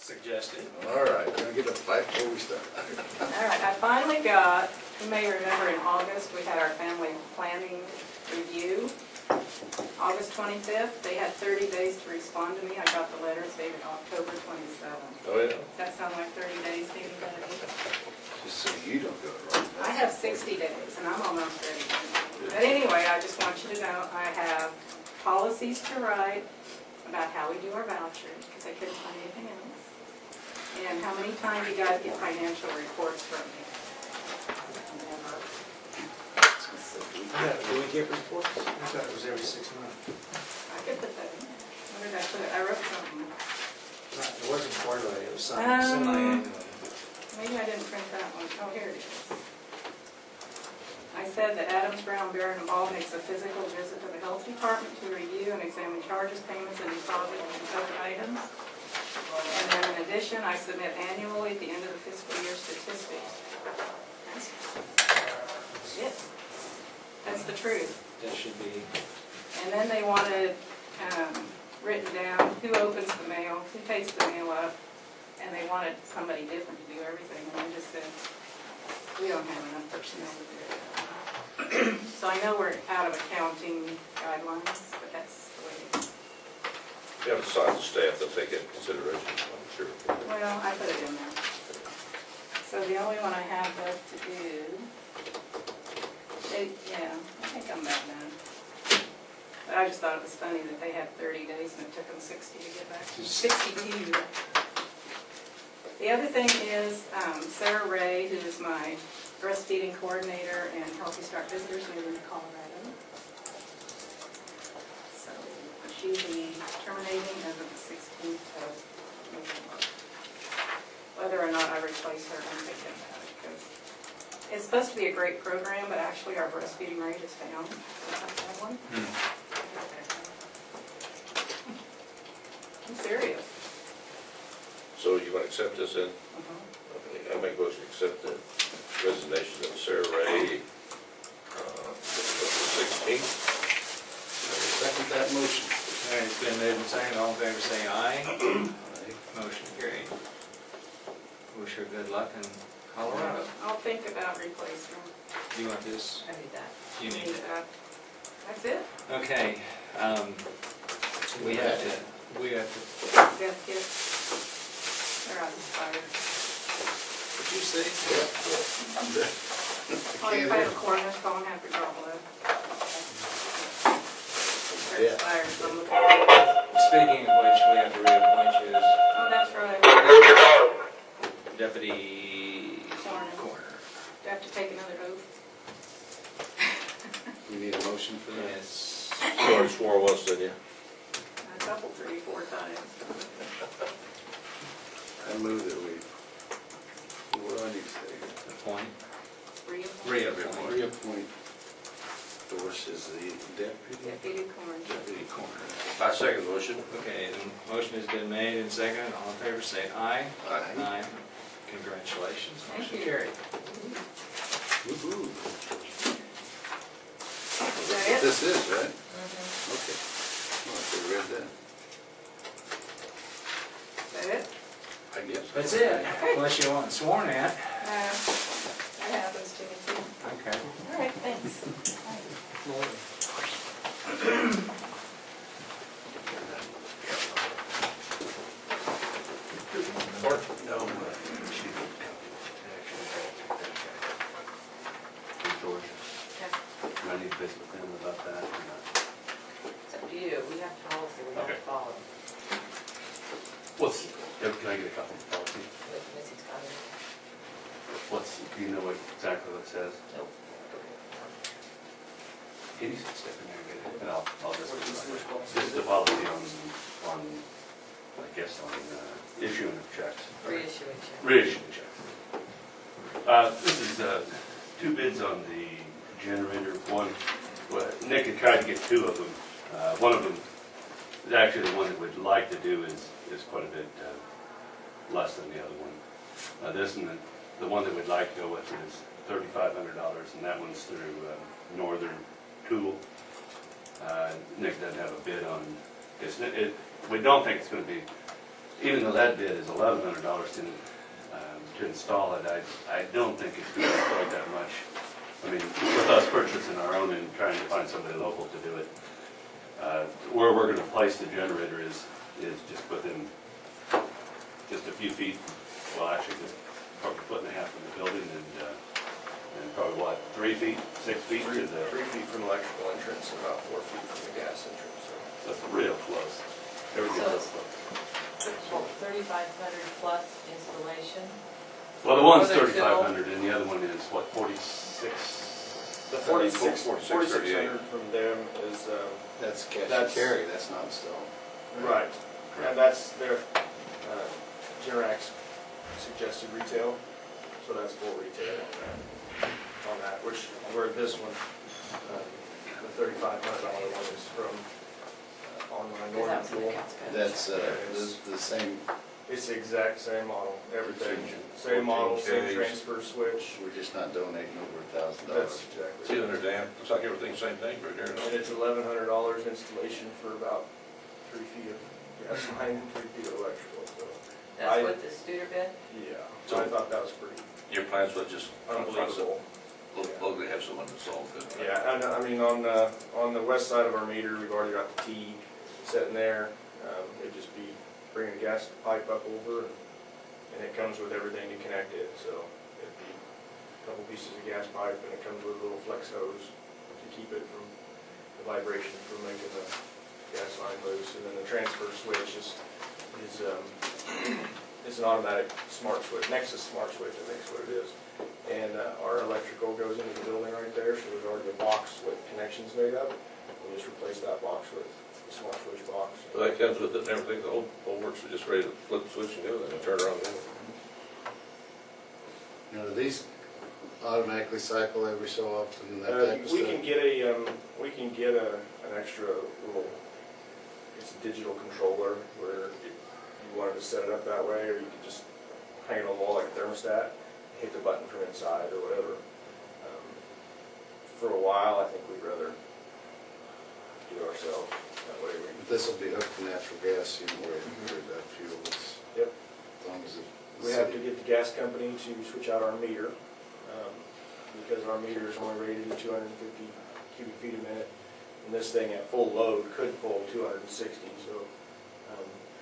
suggested. All right, we're gonna get a fight before we start. All right, I finally got, you may remember in August, we had our family planning review. August 25th, they had 30 days to respond to me. I got the letters dated October 27th. Oh, yeah? Does that sound like 30 days to anybody? Just so you don't go wrong. I have 60 days, and I'm almost ready. But anyway, I just want you to know, I have policies to write about how we do our vouchers, because I couldn't find anything else. And how many times you guys get financial reports from me. Never. Do we get reports? I thought it was every 6 months. I could put that in there. Where did I put it? I wrote something. It wasn't quarterly, it was Um, semi-annually. Maybe I didn't print that one. Oh, here it is. I said that Adams, Brown, Barron, and Ball makes a physical visit to the health department to review and examine charges, payments, and deposits and other items. And then in addition, I submit annually at the end of the fiscal year statistics. That's it. That's the truth. That should be, And then they wanted written down who opens the mail, who takes the mail up, and they wanted somebody different to do everything. And I just said, we don't have enough personnel to do it. So I know we're out of accounting guidelines, but that's the way it is. You have to sign the staff that take into consideration, I'm sure. Well, I put it in there. So the only one I have left to do, yeah, I think I'm about done. But I just thought it was funny that they had 30 days and it took them 60 to get back to 62. The other thing is Sarah Ray, who is my breastfeeding coordinator and Healthy Start Visitors, moving to Colorado. So she'll be terminating as of the 16th of November. Whether or not I replace her, I'm thinking about it, because it's supposed to be a great program, but actually our breastfeeding rate is down since I've had one. I'm serious. So you want to accept this then? Okay, I make a motion to accept the resignation of Sarah Ray, the 16th. Second that motion. all right, it's been moved and seconded. All in favor say aye. Aye. Motion carried. Wish her good luck in Colorado. I'll think about replacing her. You want this? I need that. You need that. That's it? Okay, we have to, Death kits. They're out expired. did you see? Oh, if I have a cornerstone, I have to drop it. They're Yeah. expired, so I'm looking for it. Speaking of which, we have to reappoint you as Oh, that's right. deputy Coroner. coroner. Do I have to take another oath? We need a motion for that? Yes. You already swore once, didn't you? A couple, 3, 4 times. I move that we, what do I need to say? Appoint. Reappoint. Reappoint Doris as the deputy Deputy coroner. coroner. I second the motion. Okay, the motion has been made and seconded. All in favor say aye. Aye. Congratulations. Thank Motion you. carried. Woo-hoo. Is that it? This is, right? Mhm. Okay. Well, if they read that, Is that it? I guess. That's it, unless you want sworn at. That happens to me too. Okay. All right, thanks. Mark? No. Georgia. Do I need to visit with them about that or not? It's up to you, we have policy, we have to Okay. follow. Can I get a copy of the policy? Missy's got it. Do you know exactly what it says? Nope. Can you step in there and get it? And I'll just. This is the policy on, I guess, on issuing of checks. Reissuing check. Reissuing checks. This is 2 bids on the generator. One, well, Nick had tried to get 2 of them. One of them is actually the one that we'd like to do is quite a bit less than the other one. This one, the one that we'd like to go with is $3,500, and that one's through Northern Tool. Nick doesn't have a bid on this. We don't think it's going to be even though that bid is $1,100 to install it, I don't think it's gonna be quite that much. I mean, with us purchasing our own and trying to find somebody local to do it, where we're gonna place the generator is just within just a few feet, well, actually, just probably a foot and a half from the building and probably what, 3 feet, 6 feet to the, 3 feet from electrical entrance and about 4 feet from the gas entrance, so. that's real close. Everything's So real it's- close. 3,500 plus installation. Well, the one's Are they still- 3,500 and the other one is what, 46? The 46, 46, 4,600 from them is, That's cash and That's- carry, that's not installed. right, and that's their, Generac suggested retail, so that's full retail on that, which, where this one, the $3,500 one is from Online Because Northern that was Fuel. the accounts code. That's the same, It's the exact same model, everything, Same same model, 14 same Ks. transfer switch. we're just not donating over $1,000. That's exactly. 200 amp, looks like everything's same thing right there. And it's $1,100 installation for about 3 feet of gas line and 3 feet of electrical, so. That's what the Studer bid? Yeah, So- so I thought that was pretty Your plans would just unbelievable. locally have someone install it. Yeah, and I mean, on the west side of our meter, we've already got the T sitting there. It'd just be bringing a gas pipe up over and it comes with everything to connect it, so it'd be a couple pieces of gas pipe and it comes with a little flex hose to keep it from the vibration from making the gas line loose. And then the transfer switch is it's an automatic smart switch, Nexus smart switch, I think is what it is. And our electrical goes into the building right there, so there's already a box with connections made up. We just replace that box with the smart switch box. So that comes with it and everything, the whole works, are just ready to flip the switch and go, and turn around and go. You know, do these automatically cycle every so often, that type of We stuff? can get an extra little, it's a digital controller where if you wanted to set it up that way, or you could just hang it on the wall like a thermostat, hit the button from inside or whatever. For a while, I think we'd rather do it ourselves, that way we. But this will be hooked to natural gas, you know, where that fuel is. Yep. As long as it. We have to get the gas company to switch out our meter, because our meter is only rated at 250 cubic feet a minute. And this thing at full load could pull 260, so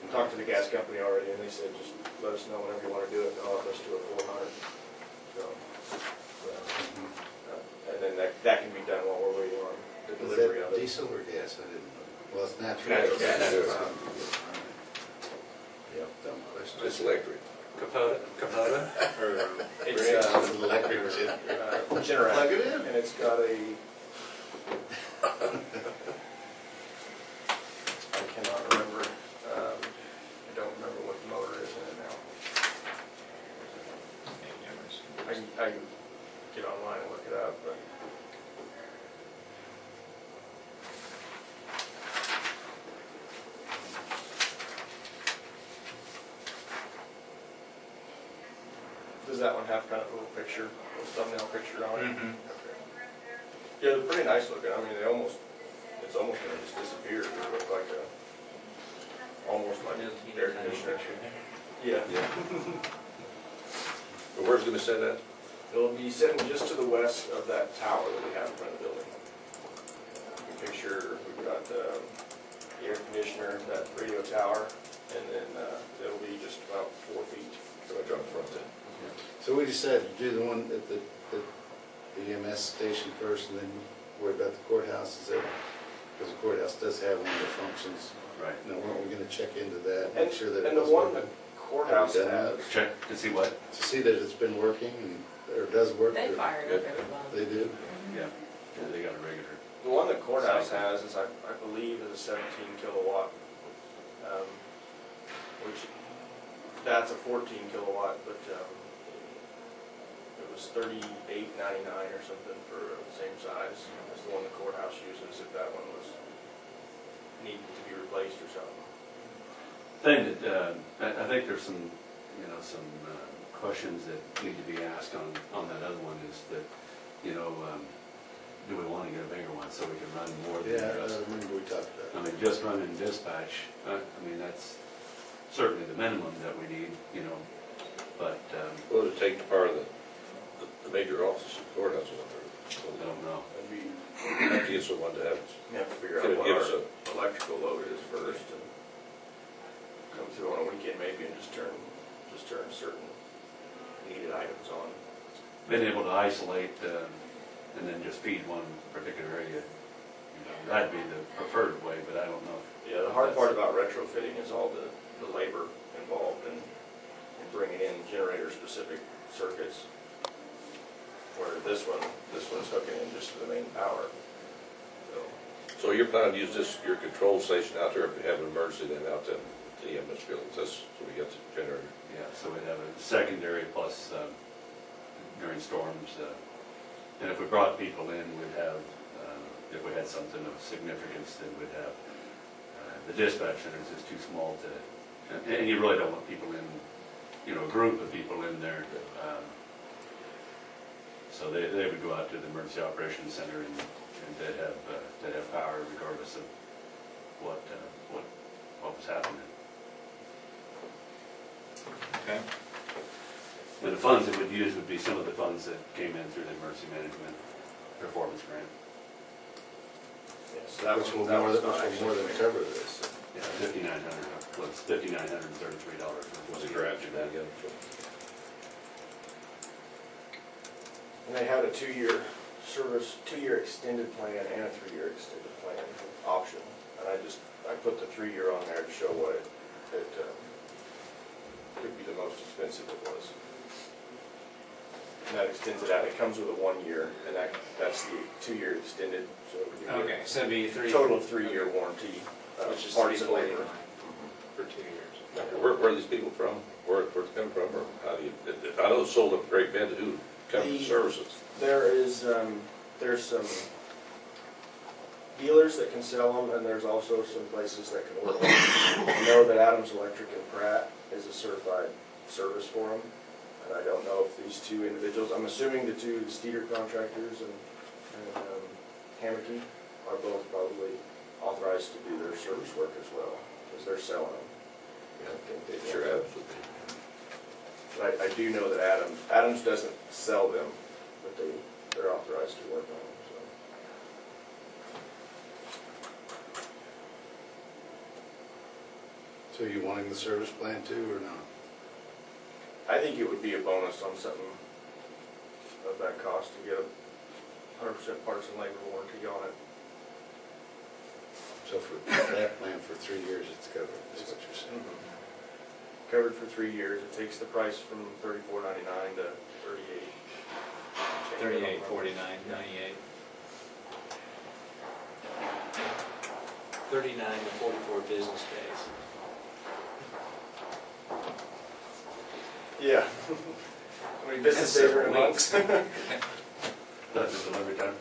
we talked to the gas company already, and they said just let us know whenever you want to do it, they'll up us to a 400. So, and then that can be done while we're waiting on the Is delivery that of it. diesel or gas? I didn't know. Well, it's natural. Natural gas. Yep, dumb question. It's electric. Capota? Or, It's It's an electric Generac, Plug it in. and it's got a, I cannot remember, I don't remember what the motor is in it now. I can get online and look it up, but. Does that one have kind of a little picture, a little thumbnail picture on it? Mhm. Okay. Yeah, they're pretty nice looking. I mean, it's almost gonna just disappear. They look like almost like an air conditioner. Yeah. But where's it gonna set at? It'll be sitting just to the west of that tower that we have in front of the building. You can picture, we've got the air conditioner, that radio tower, and then it'll be just about 4 feet. So I drop front then. So we decided to do the one at the EMS station first and then worry about the courthouse, is that, because the courthouse does have one of the functions. Right. Now, weren't we gonna check into that, And, make sure that it and the was one working? the courthouse Have you done has, Check to see what? To see that it's been working and, or does work? They or- fire it up every month. They do? Yeah, yeah, they got a regular. the one the courthouse has is, I believe, is a 17 kilowatt, which, that's a 14 kilowatt, but it was $38.99 or something for the same size as the one the courthouse uses, if that one was needed to be replaced or something. Thing that, I think there's some, you know, some questions that need to be asked on that other one is that, you know, do we want to get a bigger one so we can run more than Yeah, I just, remember we talked about I mean, just running dispatch, I mean, that's certainly the minimum that we need, you know, but, What would it take to power the major office of courthouse over there? I don't know. That'd be, Have to get someone to have, you have to figure Give out what give us our electrical load is first and come through on a weekend maybe and just turn certain needed items on. Been able to isolate, and then just feed one particular area. You know, that'd be the preferred way, but I don't know. Yeah, the hard part about retrofitting is all the labor involved in bringing in generator-specific circuits. Where this one's hooking in just to the main power. so you're planning to use this, your control station out there if we have an emergency, then out to the EMS buildings, that's, so we get the generator. Yeah, so we'd have a secondary plus during storms. And if we brought people in, we'd have, if we had something of significance, then we'd have, the dispatch centers is too small to, and you really don't want people in, you know, a group of people in there. So they would go out to the emergency operations center and they'd have power regardless of what was happening. Okay. And the funds that we'd use would be some of the funds that came in through the emergency management performance grant. Yeah, so that Which will that more was than, not which will more than actually- cover this. Yeah, $5,900, well, it's $5,933. Was a grant for that again? And they had a 2-year service, 2-year extended plan and a 3-year extended plan option. And I put the 3-year on there to show what it could be the most expensive it was. And that extends it out. It comes with a 1-year, and that's the 2-year extended. So it would be Okay, so it'd be a total of 3-year warranty. which is Parts and $349 labor. for 2 years. Where are these people from? Where they come from, or how do you, if I know it's sold up Great Bend, who comes to services? There's some dealers that can sell them, and there's also some places that can order them. I know that Adams Electric and Pratt is a certified service for them, and I don't know if these two individuals, I'm assuming the two Steeder contractors and Hammocky are both probably authorized to do their service work as well, because they're selling them. Sure, absolutely. But I do know that Adams doesn't sell them, but they're authorized to work on them, so. So you wanting the service plan too, or not? I think it would be a bonus on something of that cost to get a 100% parts and labor warranty on it. So for that plan for 3 years, it's covered, is what you're saying? Covered for 3 years. It takes the price from $34.99 to $38. $38.49.98. 39 to 44 business days. Yeah. How many business days are in a month? That's the delivery time?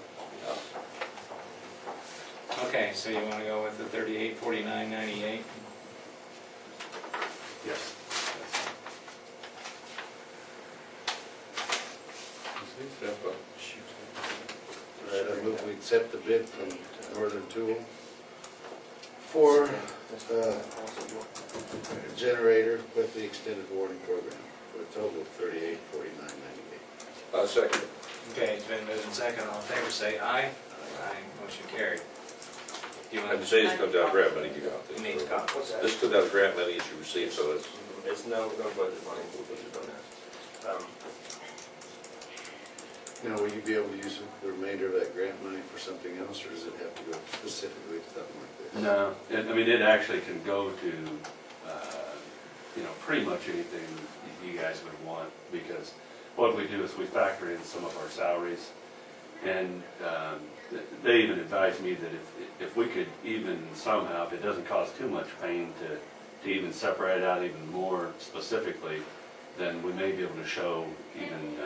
Okay, so you want to go with the $38.49.98? Yes. All right, I move we accept the bid from Northern Tool for a generator with the extended warranty program for a total of $38.49.98. Second. Okay, it's been moved and second. All in favor, say aye. Aye. Motion carried. Do you I want would say this comes out of grant money you got. to need a copy? What's that? This comes out of grant money that you received, so it's, It's no budget money. We'll budget on that. Now, will you be able to use the remainder of that grant money for something else, or does it have to go specifically to something like this? No, I mean, it actually can go to, you know, pretty much anything you guys would want, because what we do is we factor in some of our salaries, and they even advised me that if we could even somehow, if it doesn't cause too much pain to even separate out even more specifically, then we may be able to show even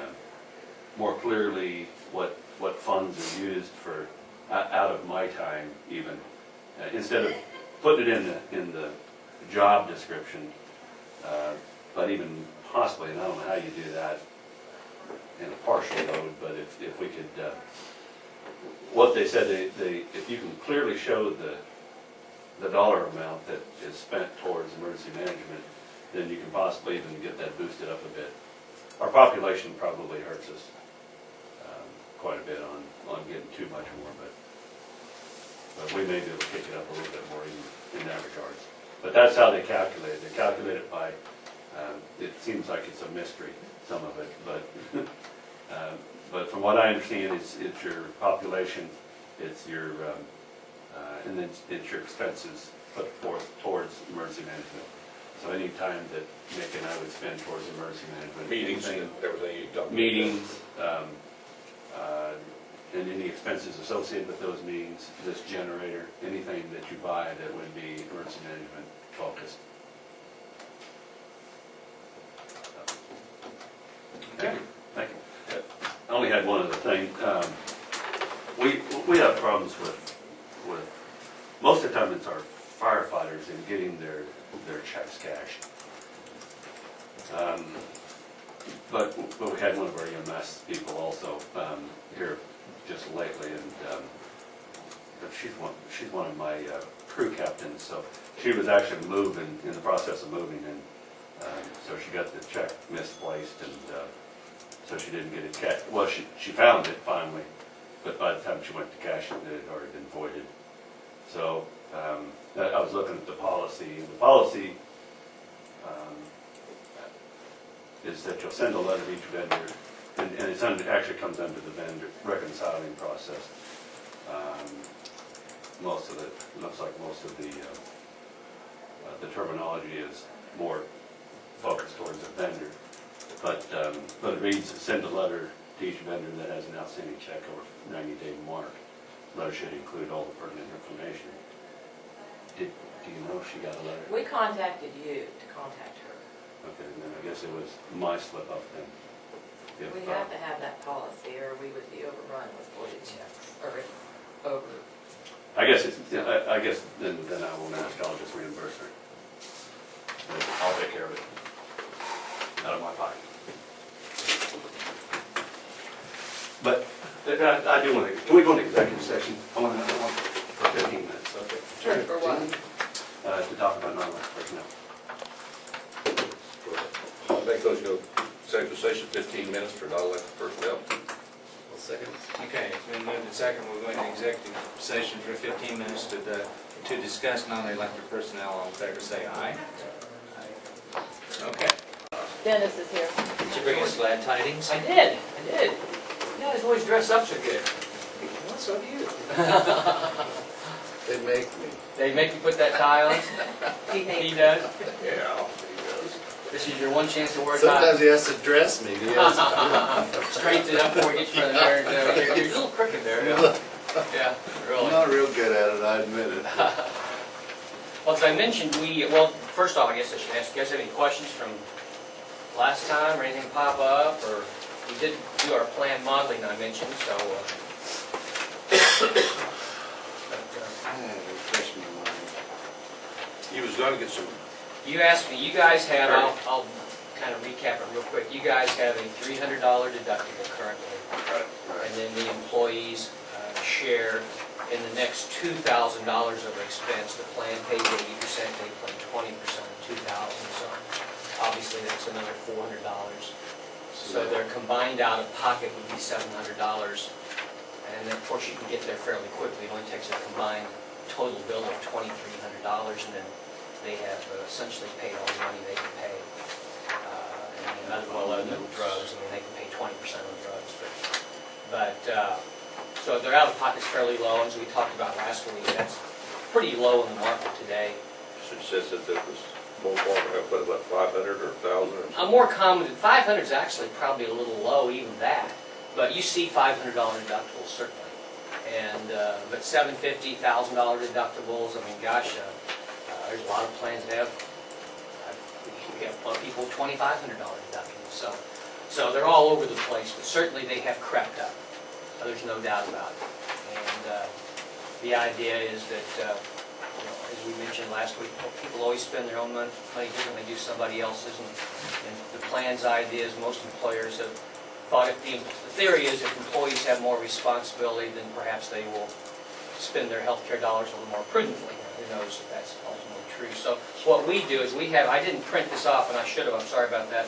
more clearly what funds are used for, out of my time even, instead of putting it in the job description, but even possibly, and I don't know how you do that in a partial load, but if we could, what they said, if you can clearly show the dollar amount that is spent towards emergency management, then you can possibly even get that boosted up a bit. Our population probably hurts us quite a bit on getting too much more, but we may be able to kick it up a little bit more in that regard. But that's how they calculate it. They calculate it by, it seems like it's a mystery, some of it, but from what I understand, it's your population, it's your, and then it's your expenses put forth towards emergency management. So any time that Nick and I would spend towards emergency management. Meetings and everything you talked about. Meetings, and any expenses associated with those meetings, this generator, anything that you buy that would be emergency management focused. Thank you. Thank you. I only had one other thing. We have problems with, most of the time it's our firefighters in getting their checks cashed. But we had one of our EMS people also here just lately, and but she's one of my crew captains, so she was actually moving, in the process of moving, and so she got the check misplaced, and so she didn't get it cashed. Well, she found it finally, but by the time she went to cash it, it had already been voided. So I was looking at the policy, and the policy is that you'll send a letter to each vendor, and it's actually comes under the vendor reconciling process. Most of it looks like most of the terminology is more focused towards the vendor, but it reads, send a letter to each vendor that has an outstanding check over 90-day mark. The letter should include all the pertinent information. Do you know if she got a letter? We contacted you to contact her. Okay, then I guess it was my slip up then. If, We have to have that policy or we would be overrun with voided checks, or over. I guess it's, I guess then I won't ask, I'll just reimburse her. But I'll take care of it. Out of my pocket. But I do want to, can we go into executive session? I want for 15 minutes, okay? Sure. For what? To talk about non-elected personnel. I make those go executive session 15 minutes for non-elected personnel. Well, second. Okay, it's been moved and second, we'll go into executive session for 15 minutes to discuss non-elected personnel. All in favor, say aye. Okay. Dennis is here. Did you bring us glad tidings? I did. You guys always dress up so good. Well, so do you. They make me. They make you put that tie on? He He hates does? Yeah, he does. This is your one chance to wear a Sometimes tie. he has to dress me. He has Straighten it up before he gets you in the mirror. You're a little crooked there. Yeah, I'm really. not real good at it, I admit it. Well, as I mentioned, first off, I guess I should ask, you guys have any questions from last time or anything pop up? Or we did do our plan modeling I mentioned, so. Refresh my mind. He was going to get some, You asked me, you guys have, I'll kind of recap it real quick. You guys have a $300 deductible currently. And then the employees share in the next $2,000 of expense. The plan pays 80%, they pay 20% of $2,000. So obviously that's another $400. So their combined out-of-pocket would be $700. And then of course you can get there fairly quickly. It only takes a combined total bill of $2,300, and then they have essentially paid all the money they can pay. And as well as the drugs, I mean, they can pay 20% on drugs. So their out-of-pocket's fairly low, and as we talked about last week, that's pretty low in the market today. so it says that there was more farm, what, about 500 or 1,000 or something? More common than 500 is actually probably a little low, even that. But you see $500 deductibles certainly, and but $750, $1,000 deductibles. I mean, gosh, there's a lot of plans that have. We have a lot of people with $2,500 deductibles. So they're all over the place, but certainly they have crept up. There's no doubt about it. And the idea is that, as we mentioned last week, people always spend their own money differently than they do somebody else's. And the plan's idea is most employers have thought the theory is if employees have more responsibility, then perhaps they will spend their healthcare dollars a little more prudently. Who knows if that's ultimately true. So what we do is we have, I didn't print this off, and I should have, I'm sorry about that.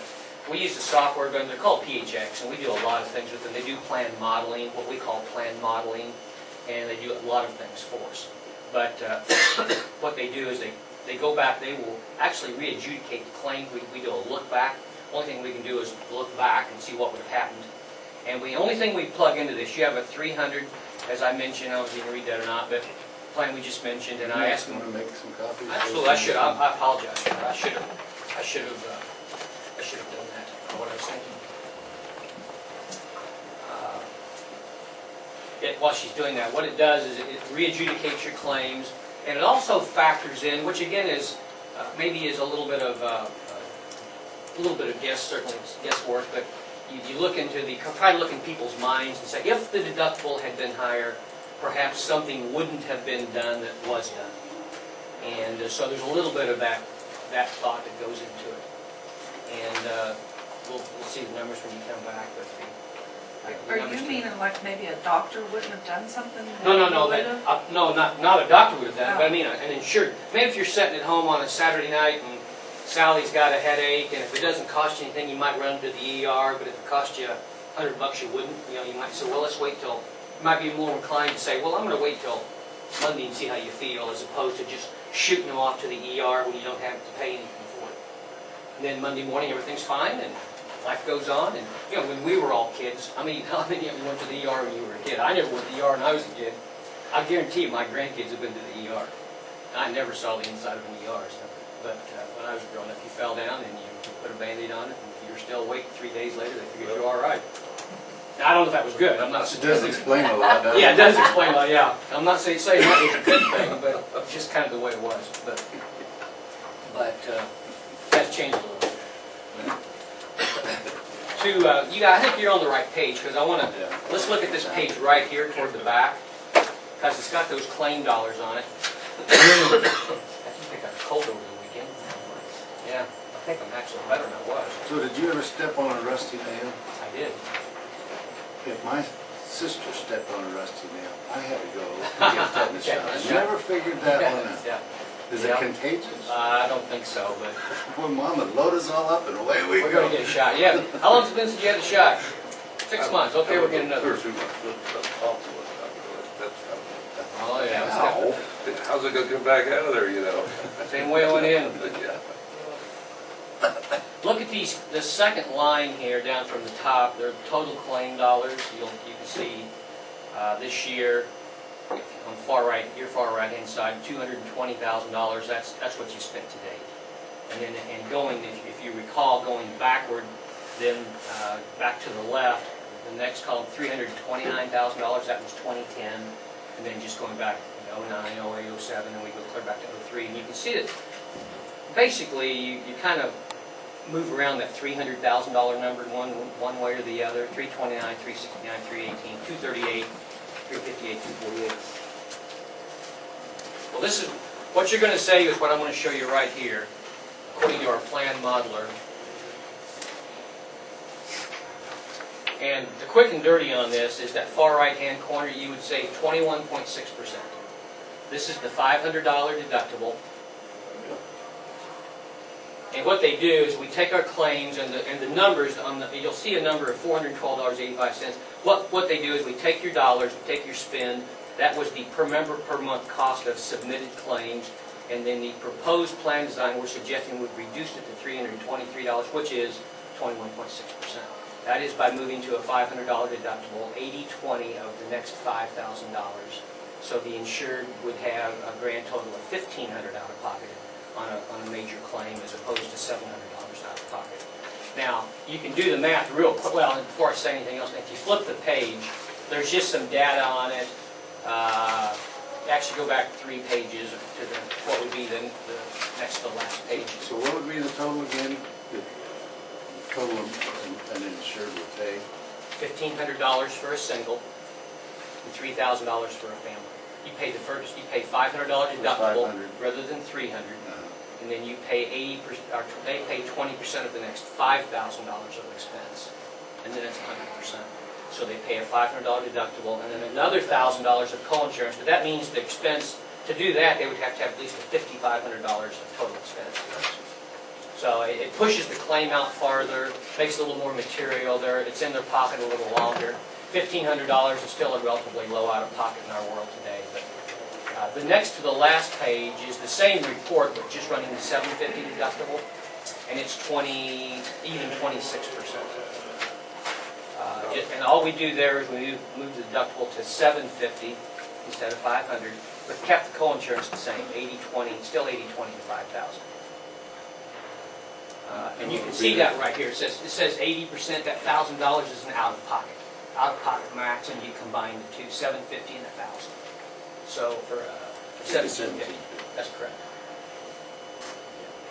We use a software, they're called PHX, and we do a lot of things with them. They do plan modeling, what we call plan modeling, and they do a lot of things for us. But what they do is they go back, they will actually re-adjudicate the claim. We do a look back. Only thing we can do is look back and see what would have happened. And the only thing we plug into this, you have a 300, as I mentioned, I don't know if you can read that or not, but the plan we just mentioned, and I asked them. Want to make some copies? Absolutely, I should. I apologize. I should have done that. What I was thinking. While she's doing that, what it does is it re-adjudicates your claims, and it also factors in, which again is maybe is a little bit of certainly it's guesswork, but you look into try to look in people's minds and say, if the deductible had been higher, perhaps something wouldn't have been done that was done. And so there's a little bit of that thought that goes into it. And we'll see the numbers when you come back. But Are you meaning like maybe a doctor wouldn't have done something? No, not a doctor would have done it, but I mean an insured. Maybe if you're sitting at home on a Saturday night and Sally's got a headache, and if it doesn't cost you anything, you might run to the ER, but if it cost you $100, you wouldn't. You know, you might say, well, let's wait till, you might be more inclined to say, well, I'm going to wait till Monday and see how you feel, as opposed to just shooting them off to the ER when you don't have to pay anything for it. And then Monday morning, everything's fine, and life goes on. And, you know, when we were all kids, how many of you went to the ER when you were a kid? I never went to the ER when I was a kid. I guarantee you my grandkids have been to the ER. I never saw the inside of an ER. But when I was growing up, you fell down and you put a Band-Aid on it, and if you were still awake 3 days later, they figured you were all right. Now, I don't know if that was good. I'm not It does explain a lot, doesn't it? Yeah, it does explain a lot, yeah. I'm not saying that was a good thing, but it's just kind of the way it was. But that's changed a little bit. I think you're on the right page, because I want to, let's look at this page right here toward the back, because it's got those claim dollars on it. I think I got a cold over the weekend. Yeah, I think I'm actually better than I was. So did you ever step on a rusty nail? I did. If my sister stepped on a rusty nail, I had to go and get a tetanus shot. I never figured that one out. Yeah. Is it contagious? I don't think so, but Poor mama, load us all up and away we we're go. going to get a shot. Yeah. How long has it been since you had a shot? 6 months. Okay, we're getting another. Oh, yeah. Ow. How's it gonna come back out of there, you know? Same way it went in. Yeah. Look at the second line here down from the top. They're total claim dollars. You can see this year on the far right, your far right hand side, $220,000. That's what you spent to date. And then going, if you recall, going backward, then back to the left, the next column, $329,000. That was 2010, and then just going back 09, 08, 07, and we go clear back to 03, and you can see that basically you kind of move around that $300,000 number one way or the other. 329, 369, 318, 238, 358, 248. Well, this is what you're going to say is what I'm going to show you right here, according to our plan modeler. And the quick and dirty on this is that far right-hand corner. You would say 21.6%. This is the $500 deductible. And what they do is we take our claims and the numbers on the, you'll see a number of $412.85. What they do is we take your dollars, we take your spend. That was the per member per month cost of submitted claims, and then the proposed plan design we're suggesting would reduce it to $323, which is 21.6%. That is by moving to a $500 deductible, 80/20 of the next $5,000. So the insured would have a grand total of $1,500 out of pocket on a major claim, as opposed to $700 out of pocket. Now, you can do the math real quick. Well, before I say anything else, if you flip the page, there's just some data on it. Actually, go back 3 pages to what would be the next to the last page. So what would be the total again? The total an insured would pay? $1,500 for a single, and $3,000 for a family. You pay the first. You pay $500 deductible rather than $300, and then you pay 80%. Or they pay 20% of the next $5,000 of expense, and then it's 100%. So they pay a $500 deductible and then another $1,000 of co-insurance, but that means the expense, to do that, they would have to have at least a $5,500 of total expense. So it pushes the claim out farther, makes it a little more material there, it's in their pocket a little longer. $1,500 is still a relatively low out-of-pocket in our world today. But the next to the last page is the same report, but just running the $750 deductible, and it's even 26%. And all we do there is we move the deductible to $750 instead of $500, but kept the co-insurance the same, 80/20, still 80/20 to $5,000. And you can see that right here. It says 80%. That $1,000 is an out-of-pocket max, and you combine the two, $750 and $1,000. So for $1,750, that's correct.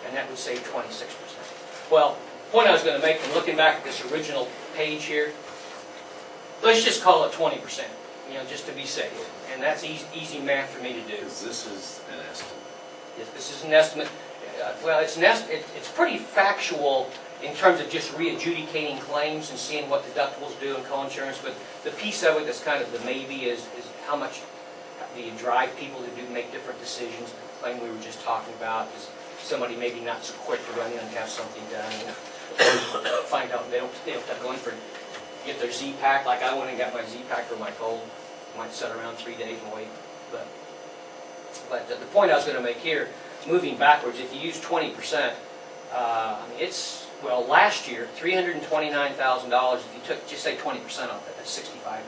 And that would save 26%. Well, the point I was going to make from looking back at this original page here, let's just call it 20%, just to be safe. And that's easy math for me to do. Because this is an estimate. If this is an estimate, well, it's pretty factual in terms of just re-adjudicating claims and seeing what deductibles do and co-insurance, but the piece of it that's kind of the maybe is how much do you drive people to make different decisions. The claim we were just talking about is somebody maybe not so quick to run in and have something done. Find out they don't have going for get their Z-Pack, like I went and got my Z-Pack for my cold. Might sit around 3 days and wait. But the point I was going to make here, moving backwards, if you use 20%, I mean well, last year, $329,000, if you took, just say 20% off it, that's $65,000.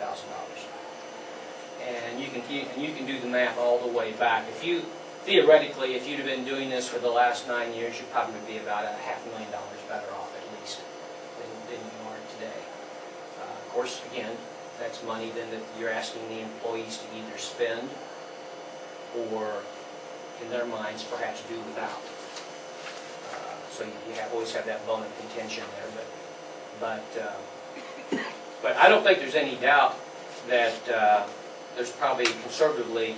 And you can do the math all the way back. Theoretically, if you'd have been doing this for the last 9 years, you'd probably be about $500,000 better off at least than you are today. Of course, again, that's money then that you're asking the employees to either spend or, in their minds, perhaps do without. So you always have that bone of contention there. But I don't think there's any doubt that there's probably conservatively,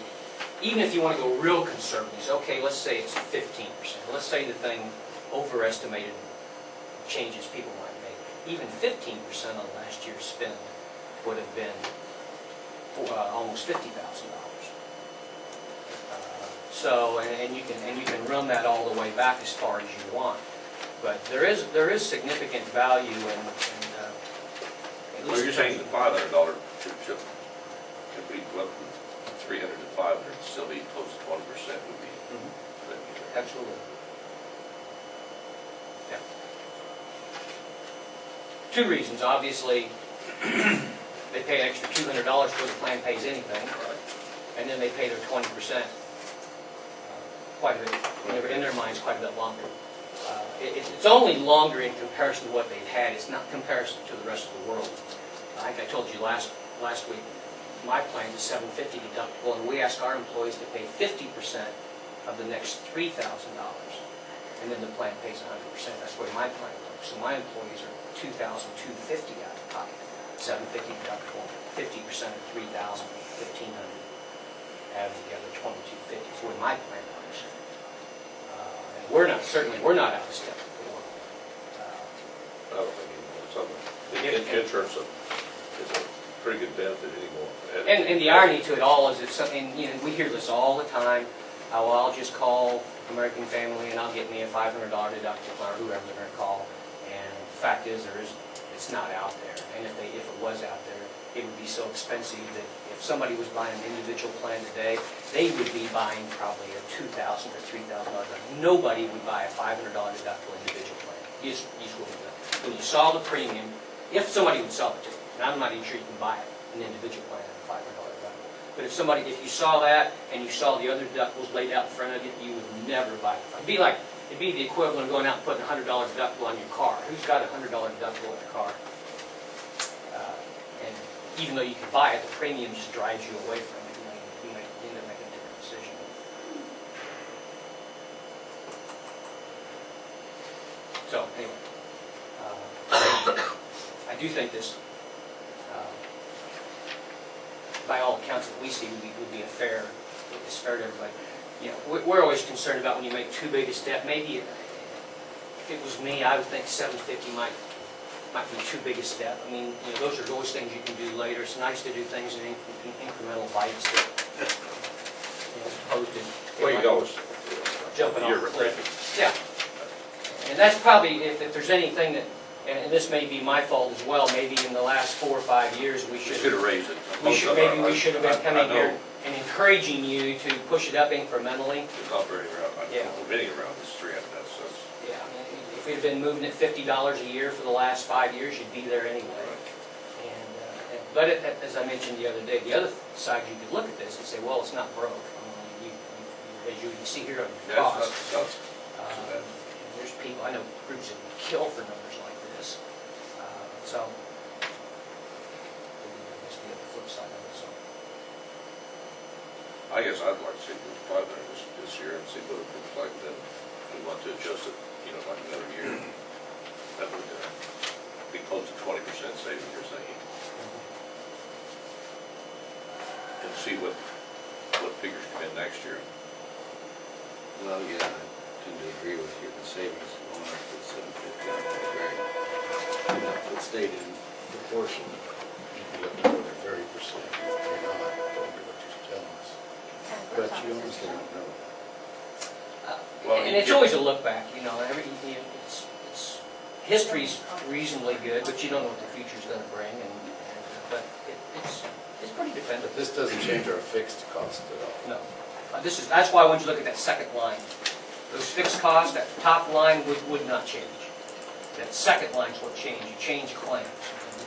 even if you want to go real conservative, okay, let's say it's 15%. Let's say the thing overestimated changes people might make. Even 15% on last year's spend would have been almost $50,000. So, and you can run that all the way back as far as you want, but there is significant value in at least. Well, you're saying the $500 should be up from 300 to 500, still be close to 20% would be. Mm-hmm. Absolutely. Yeah. Two reasons, obviously. They pay an extra $200 before the plan pays anything, and then they pay their 20%. Quite a bit, in their minds, quite a bit longer. It's only longer in comparison to what they've had. It's not comparison to the rest of the world. Like I told you last week, my plan is $750 deductible, and we ask our employees to pay 50% of the next $3,000, and then the plan pays 100%. That's the way my plan works. So my employees are $2,250 out of pocket. $750 deductible, 50% of $3,000, $1,500. Add together $2,250. That's the way my plan works. And we're not out of step with the world. I don't think anymore. Insurance is a pretty good benefit anymore. And the irony to it all is it's something, we hear this all the time. Oh, well, I'll just call American Family and I'll get me a $500 deductible or whoever they're going to call. And the fact is, it's not out there. And if it was out there, it would be so expensive that if somebody was buying an individual plan today, they would be buying probably a $2,000 or $3,000 deductible. Nobody would buy a $500 deductible individual plan. You just wouldn't do it. When you saw the premium, if somebody would sell it to you, and I'm not even sure you can buy it, an individual plan at a $500 deductible. But if you saw that and you saw the other deductibles laid out in front of you, you would never buy it. It'd be the equivalent of going out and putting a $100 deductible on your car. Who's got a $100 deductible on their car? And even though you can buy it, the premium just drives you away from it. You end up making a different decision. So anyway, I do think this, by all accounts that we see, would be fair to everybody. We're always concerned about when you make too big a step. Maybe if it was me, I would think $750 might be too big a step. I mean, you know, those are always things you can do later. It's nice to do things in incremental bites that, you know, as opposed to. Well, you always, Jumping you're off the cliff. repetitive. Yeah. And that's probably, if there's anything that, and this may be my fault as well, maybe in the last 4 or 5 years, we You should. should have raised it. Maybe we should have been I coming know here and encouraging you to push it up incrementally. It's operating around, Yeah. moving around this 300, that's, Yeah, I mean, if we'd have been moving at $50 a year for the last 5 years, you'd be there anyway. But as I mentioned the other day, the other side, you could look at this and say, well, it's not broke. I mean, as you can see here on the cost, that's, there's people, I know groups that would kill for numbers like this. So, that's the other flip side of it. So. I guess I'd like to see the 500 this year and see what it looks like then. If we want to adjust it, you know, like another year, that would be close to 20% savings, you're saying. And see what figures come in next year. Well, yeah, I tend to agree with you, the savings going up to 750, I think is very, you know, if it stayed in proportion, you'd be looking for the 30%, you're not, according to what you're telling us. But you honestly don't know that. Well, And it's always a look back, you know, history's reasonably good, but you don't know what the future's gonna bring, but it's pretty But dependable. this doesn't change our fixed cost at all. No. That's why I want you to look at that second line. Those fixed costs, that top line would not change. That second line's what changed. You change claims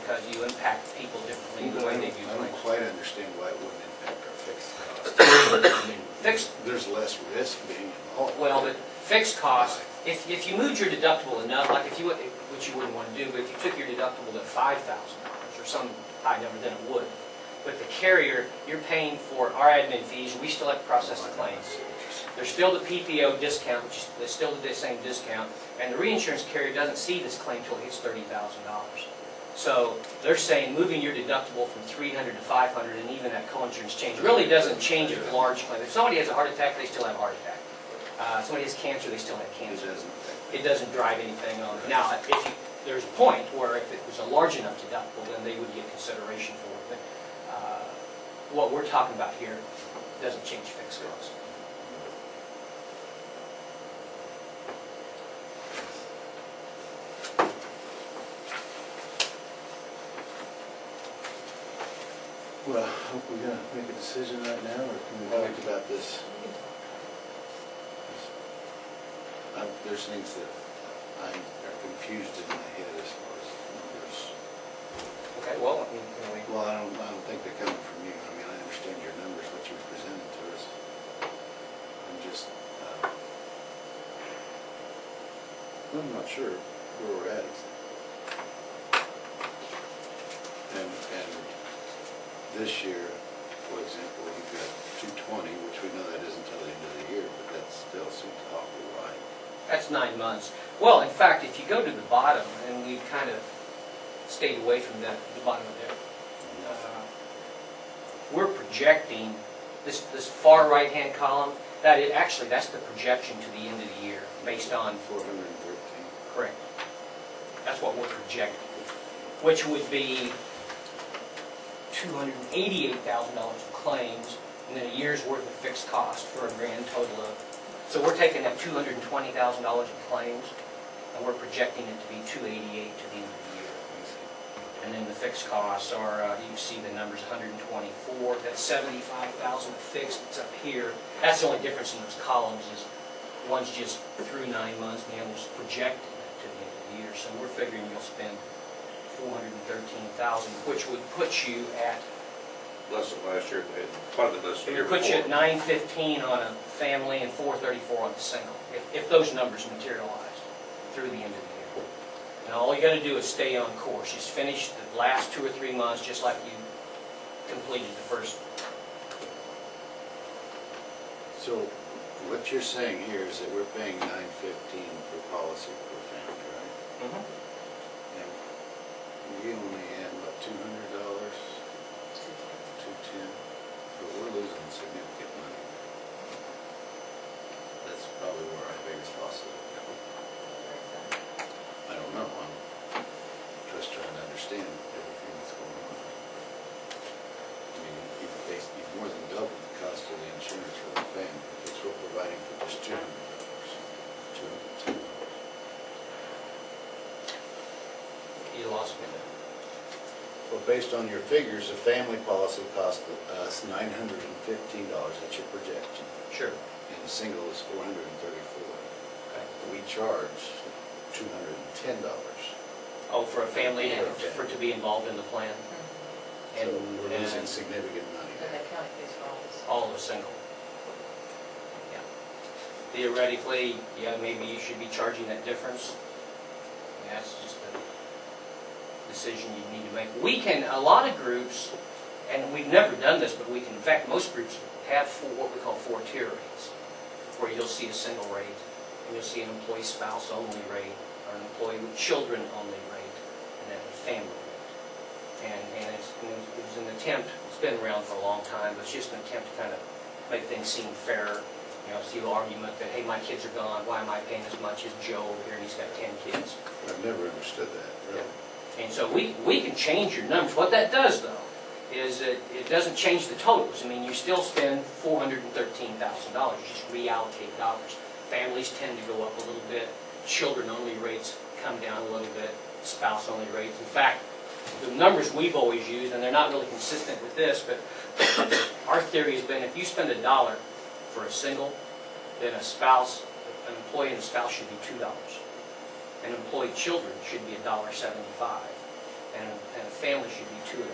because you impact people differently in the way they do I don't claims. quite understand why it wouldn't impact our fixed cost. I mean, Fixed- there's less risk being involved. Well, the fixed costs, if you moved your deductible enough, like if you, which you wouldn't want to do, but if you took your deductible to $5,000 or some high number, then it would. But the carrier, you're paying for our admin fees, we still have to process the claims. There's still the PPO discount, which is still the same discount, and the reinsurance carrier doesn't see this claim till it hits $30,000. So they're saying moving your deductible from $300 to $500, and even that coinsurance change, really doesn't change a large claim. If somebody has a heart attack, they still have a heart attack. Somebody has cancer, they still have cancer. It doesn't drive anything on it. Now, there's a point where if it was a large enough deductible, then they would get consideration for it. But what we're talking about here doesn't change fixed costs. Well, I hope we're gonna make a decision right now, or can we talk about this? There's things that are confused in my head as far as numbers. Okay, well, I mean, Well, I don't think they're coming from you. I mean, I understand your numbers, what you presented to us. I'm just, I'm not sure where we're at exactly. And this year, for example, you've got 220, which we know that isn't until the end of the year, but that still seems awfully light. that's 9 months. Well, in fact, if you go to the bottom, and we've kind of stayed away from the bottom of there, we're projecting this far right-hand column. That's the projection to the end of the year, based on 413. correct. That's what we're projecting, which would be $288,000 of claims, and then a year's worth of fixed cost for a grand total of. So we're taking that $220,000 of claims, and we're projecting it to be $288 to the end of the year. And then the fixed costs are, you can see the numbers, 124. That's 75,000 fixed. It's up here. That's the only difference in those columns is one's just through 9 months, and the other's projected to the end of the year. So we're figuring you'll spend $413,000, which would put you at. less than last year, quite a bit less than the It year would put you at before. $915 on a family and $434 on the single, if those numbers materialize through the end of the year. And all you got to do is stay on course. Just finish the last 2 or 3 months just like you completed the first. So what you're saying here is that we're paying $915 per policy per family, right? Mm-hmm. And we only had, what, $200? 210, but we're losing significant money. That's probably where our biggest losses are coming. I don't know, I'm based on your figures, a family policy cost us $915, that's your projection. Sure. And a single is $434. Okay. We charge $210. Oh, for a family to, For a to be involved in the plan? So And we're losing significant money And there. the county pays for all this. all of a single. Yeah. Theoretically, yeah, maybe you should be charging that difference. That's just a decision you need to make. We can, a lot of groups, and we've never done this, but we can, in fact, most groups have what we call 4 tier rates, where you'll see a single rate, and you'll see an employee spouse only rate, or an employee with children only rate, and then a family rate. And it was an attempt, it's been around for a long time, but it's just an attempt to kind of make things seem fairer. You know, see the argument that, hey, my kids are gone, why am I paying as much as Joe over here, and he's got 10 kids? I've never understood that, really. And so we can change your numbers. What that does, though, is that it doesn't change the totals. I mean, you still spend $413,000, you just reallocate dollars. Families tend to go up a little bit, children-only rates come down a little bit, spouse-only rates. In fact, the numbers we've always used, and they're not really consistent with this, but our theory has been if you spend $1 for a single, then an employee and a spouse should be $2. And employee children should be $1.75, and a family should be $2.50.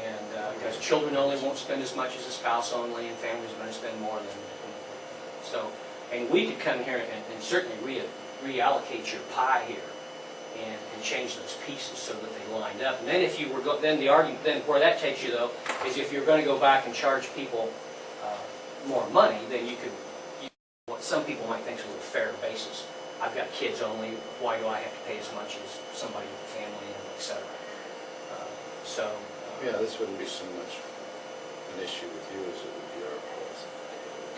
And because children only won't spend as much as a spouse only, and families are going to spend more than so. And we could come here and certainly reallocate your pie here and change those pieces so that they lined up. And then if you were then the argument then where that takes you though is if you're going to go back and charge people more money, then you could. What some people might think is a little fairer basis. I've got kids only, why do I have to pay as much as somebody with a family, and et cetera. Yeah, this wouldn't be so much an issue with you as it would be our policy.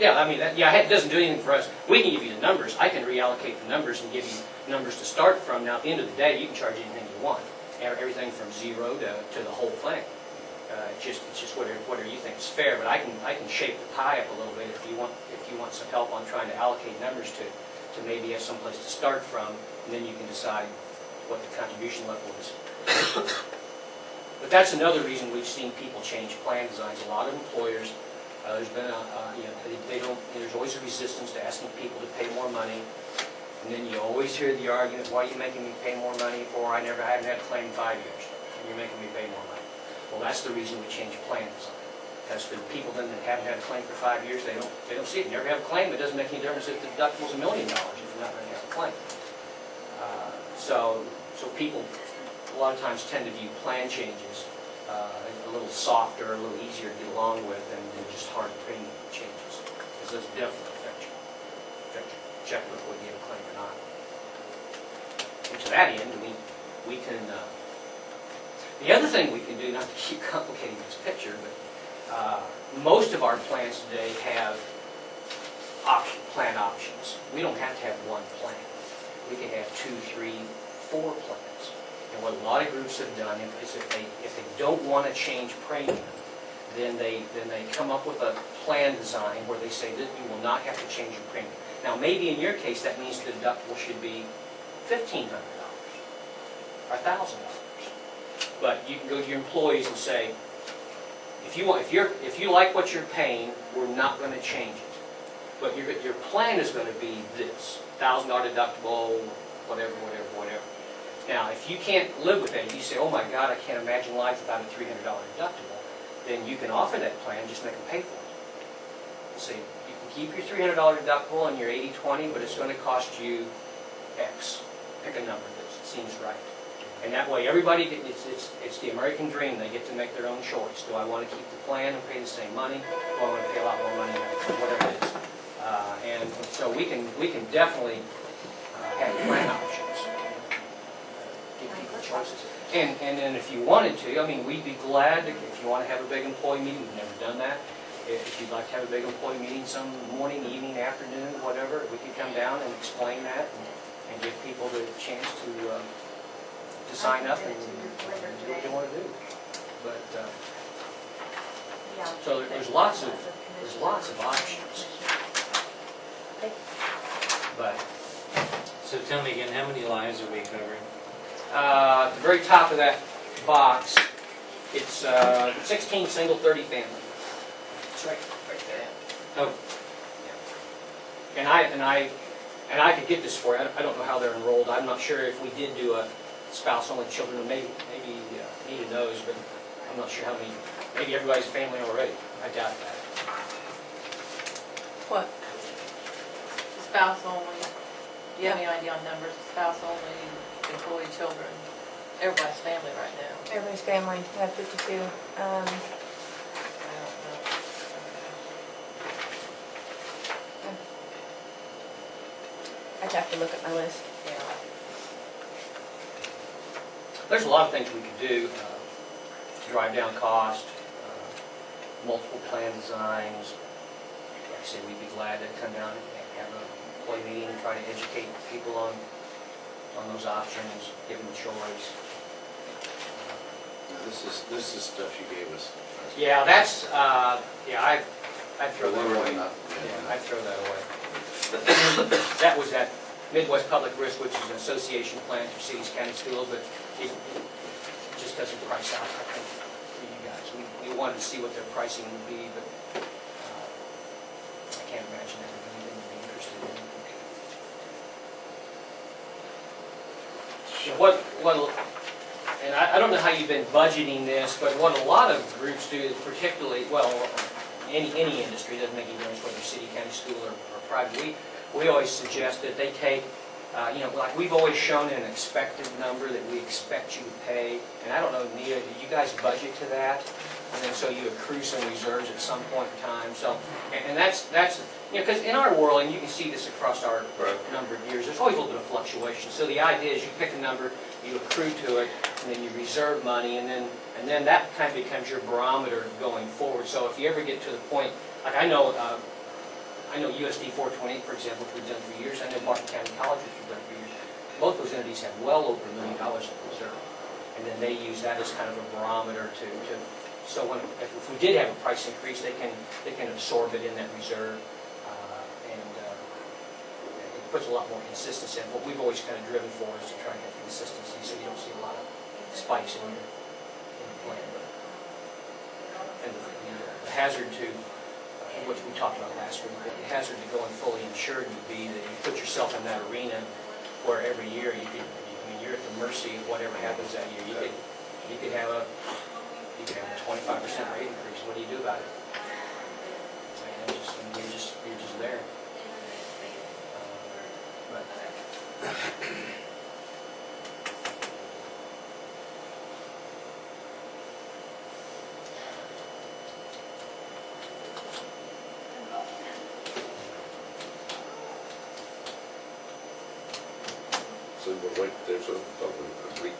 Yeah, I mean, it doesn't do anything for us. We can give you the numbers. I can reallocate the numbers and give you numbers to start from. Now, at the end of the day, you can charge anything you want, everything from zero to the whole thing. It's just whatever you think is fair. But I can shape the pie up a little bit if you want some help on trying to allocate numbers to maybe have some place to start from, and then you can decide what the contribution level is. But that's another reason we've seen people change plan designs. A lot of employers, there's been there's always a resistance to asking people to pay more money, and then you always hear the argument, why are you making me pay more money for? I haven't had a claim in 5 years, and you're making me pay more money. Well, that's the reason we change plan design. Because for the people then that haven't had a claim for 5 years, they don't see it. You never have a claim, it doesn't make any difference if the deductible's $1 million if you're not going to have a claim. So people a lot of times tend to view plan changes a little softer, a little easier to get along with than just hard premium changes. Because those definitely affect your checkbook whether you have a claim or not. And to that end, we can. The other thing we can do, not to keep complicating this picture, but most of our plans today have plan options. We don't have to have one plan. We can have 2, 3, 4 plans. And what a lot of groups have done is if they don't want to change premium, then they come up with a plan design where they say that you will not have to change your premium. Now, maybe in your case that means the deductible should be $1,500 or $1,000. But you can go to your employees and say, if you like what you're paying, we're not going to change it. But your plan is going to be this $1,000 deductible, whatever. Now, if you can't live with that, if you say, oh my God, I can't imagine life without a $300 deductible, then you can offer that plan, just make them pay for it. You say, you can keep your $300 deductible and your 80/20, but it's going to cost you X. Pick a number that seems right. And that way, everybody, it's the American dream. They get to make their own choice. Do I want to keep the plan and pay the same money? Do I want to pay a lot more money, whatever it is? And so we can definitely have plan options. Give people choices. And then if you wanted to, I mean, we'd be glad to, if you want to have a big employee meeting. We've never done that. If you'd like to have a big employee meeting some morning, evening, afternoon, whatever, we can come down and explain that and give people the chance to sign up and do what they want to do. But so there's lots of options. But So tell me again, how many lives are we covering? at the very top of that box, it's 16 single, 30 family. It's right there. Oh, And I could get this for you. I don't know how they're enrolled. I'm not sure if we did do a spouse-only children, maybe Nita knows, but I'm not sure how many. Maybe everybody's a family already. I doubt that. What? Spouse only, do you have any idea on numbers? Spouse only, employee, children, everybody's family right now. Everybody's family, we have 52. I don't know. I'd have to look at my list. Yeah. There's a lot of things we could do to drive down cost, multiple plan designs. Like I said, we'd be glad to come down and have an employee meeting and try to educate people on those options, give them a choice. Now, this is stuff you gave us. Yeah, that's, I'd throw Or that they were away. not- Yeah, I'd throw that away. That was that Midwest Public Risk, which is an association plan for cities, county schools, but it just doesn't price out, I think, for you guys. We wanted to see what their pricing would be, but I can't imagine everybody would be interested in it. And I don't know how you've been budgeting this, but what a lot of groups do is particularly, well, any industry, doesn't make any difference whether city, county, school, or private. We always suggest that they take, like we've always shown an expected number that we expect you to pay. And I don't know, Nia, did you guys budget to that? And then so you accrue some reserves at some point in time. So, and that's because in our world, and you can see this across our number of years, there's always a little bit of fluctuation. So the idea is you pick a number, you accrue to it, and then you reserve money, and then that kind of becomes your barometer going forward. So if you ever get to the point, like I know USD 428, for example, which we've done for years. I know Barton County College, which we've done for years. Both those entities have well over $1 million in reserve, and then they use that as kind of a barometer to so if we did have a price increase, they can absorb it in that reserve, and it puts a lot more consistency in. What we've always kind of driven for is to try and get consistency, so you don't see a lot of spikes in your plan. And the hazard to which we talked about last week, the hazard to going fully insured would be that you put yourself in that arena where every year you're at the mercy of whatever happens that year. You could have a 25% rate increase. What do you do about it? And you're just there. So we'll wait there, so we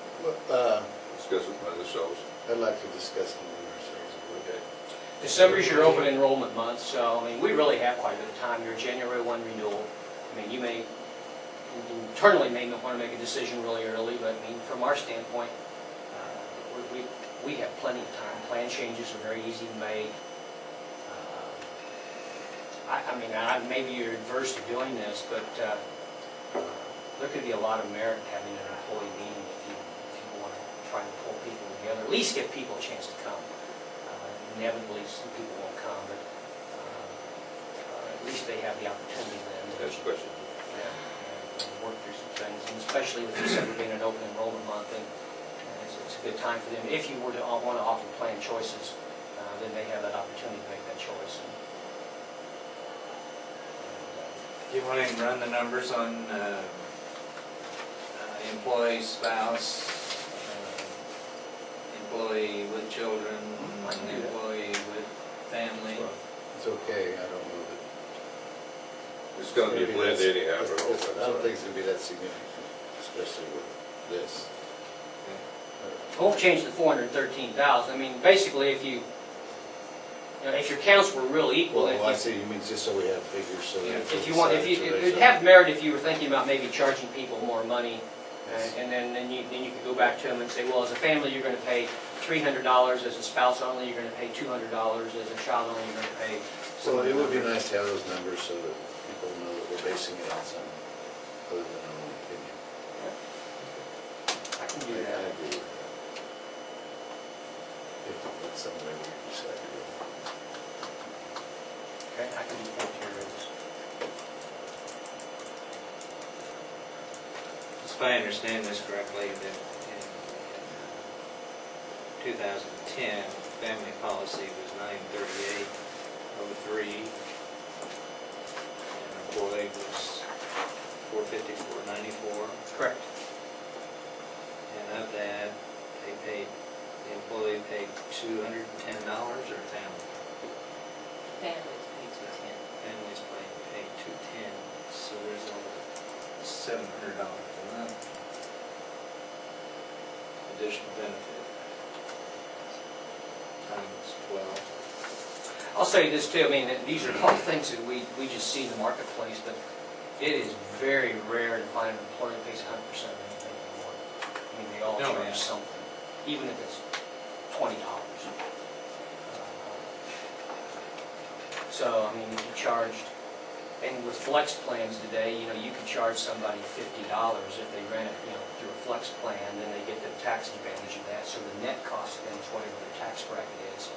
discuss it by themselves. I'd like to discuss it with ourselves. Okay. December is your open enrollment month, so I mean we really have quite a bit of time. Your January 1 renewal. I mean you internally may want to make a decision really early, but I mean from our standpoint, we have plenty of time. Plan changes are very easy to make. Maybe you're adverse to doing this, but there could be a lot of merit in having an employee meeting if you want to try to pull people together, at least give people a chance to come. Inevitably, some people won't come, but at least they have the opportunity then to That's a question. and work through some things, and especially with December being an open enrollment month, and it's a good time for them. If you were to want to offer plan choices, then they have that opportunity to make that choice. do you want to run the numbers on employee, spouse, employee with children, employee with family? It's okay, I don't know that. It's gonna be a blend anyhow. I don't think it's gonna be that significant, especially with this. It won't change the 413,000. I mean, basically, if your counts were real equal, Well, I see, you mean just so we have figures, so that. it'd have merit if you were thinking about maybe charging people more money, and then you could go back to them and say, well, as a family, you're going to pay $300. As a spouse only, you're going to pay $200. As a child only, you're going to pay. So it would be nice to have those numbers so that people know that we're basing it on something other than our own opinion. I can do I that. agree with that. If that's somewhere we decide to go. Okay, I can do 4-tier rates. If I understand this correctly, that in 2010, family policy was 938.03, and employee was 454.94. Correct. And of that, they paid, the employee paid $210 or family? Families pay 210. Families paid $210, so there's over $700 a month additional benefit times 12. I'll say this too, I mean, that these are all things that we just see in the marketplace, but it is very rare to find an employer that pays 100% of anything anymore. I mean, they all No, charge yeah. something, even if it's $20. So, I mean, if you charged, and with flex plans today, you know, you can charge somebody $50 if they rent it, you know, through a flex plan, then they get the tax advantage of that, so the net cost then is whatever their tax bracket is.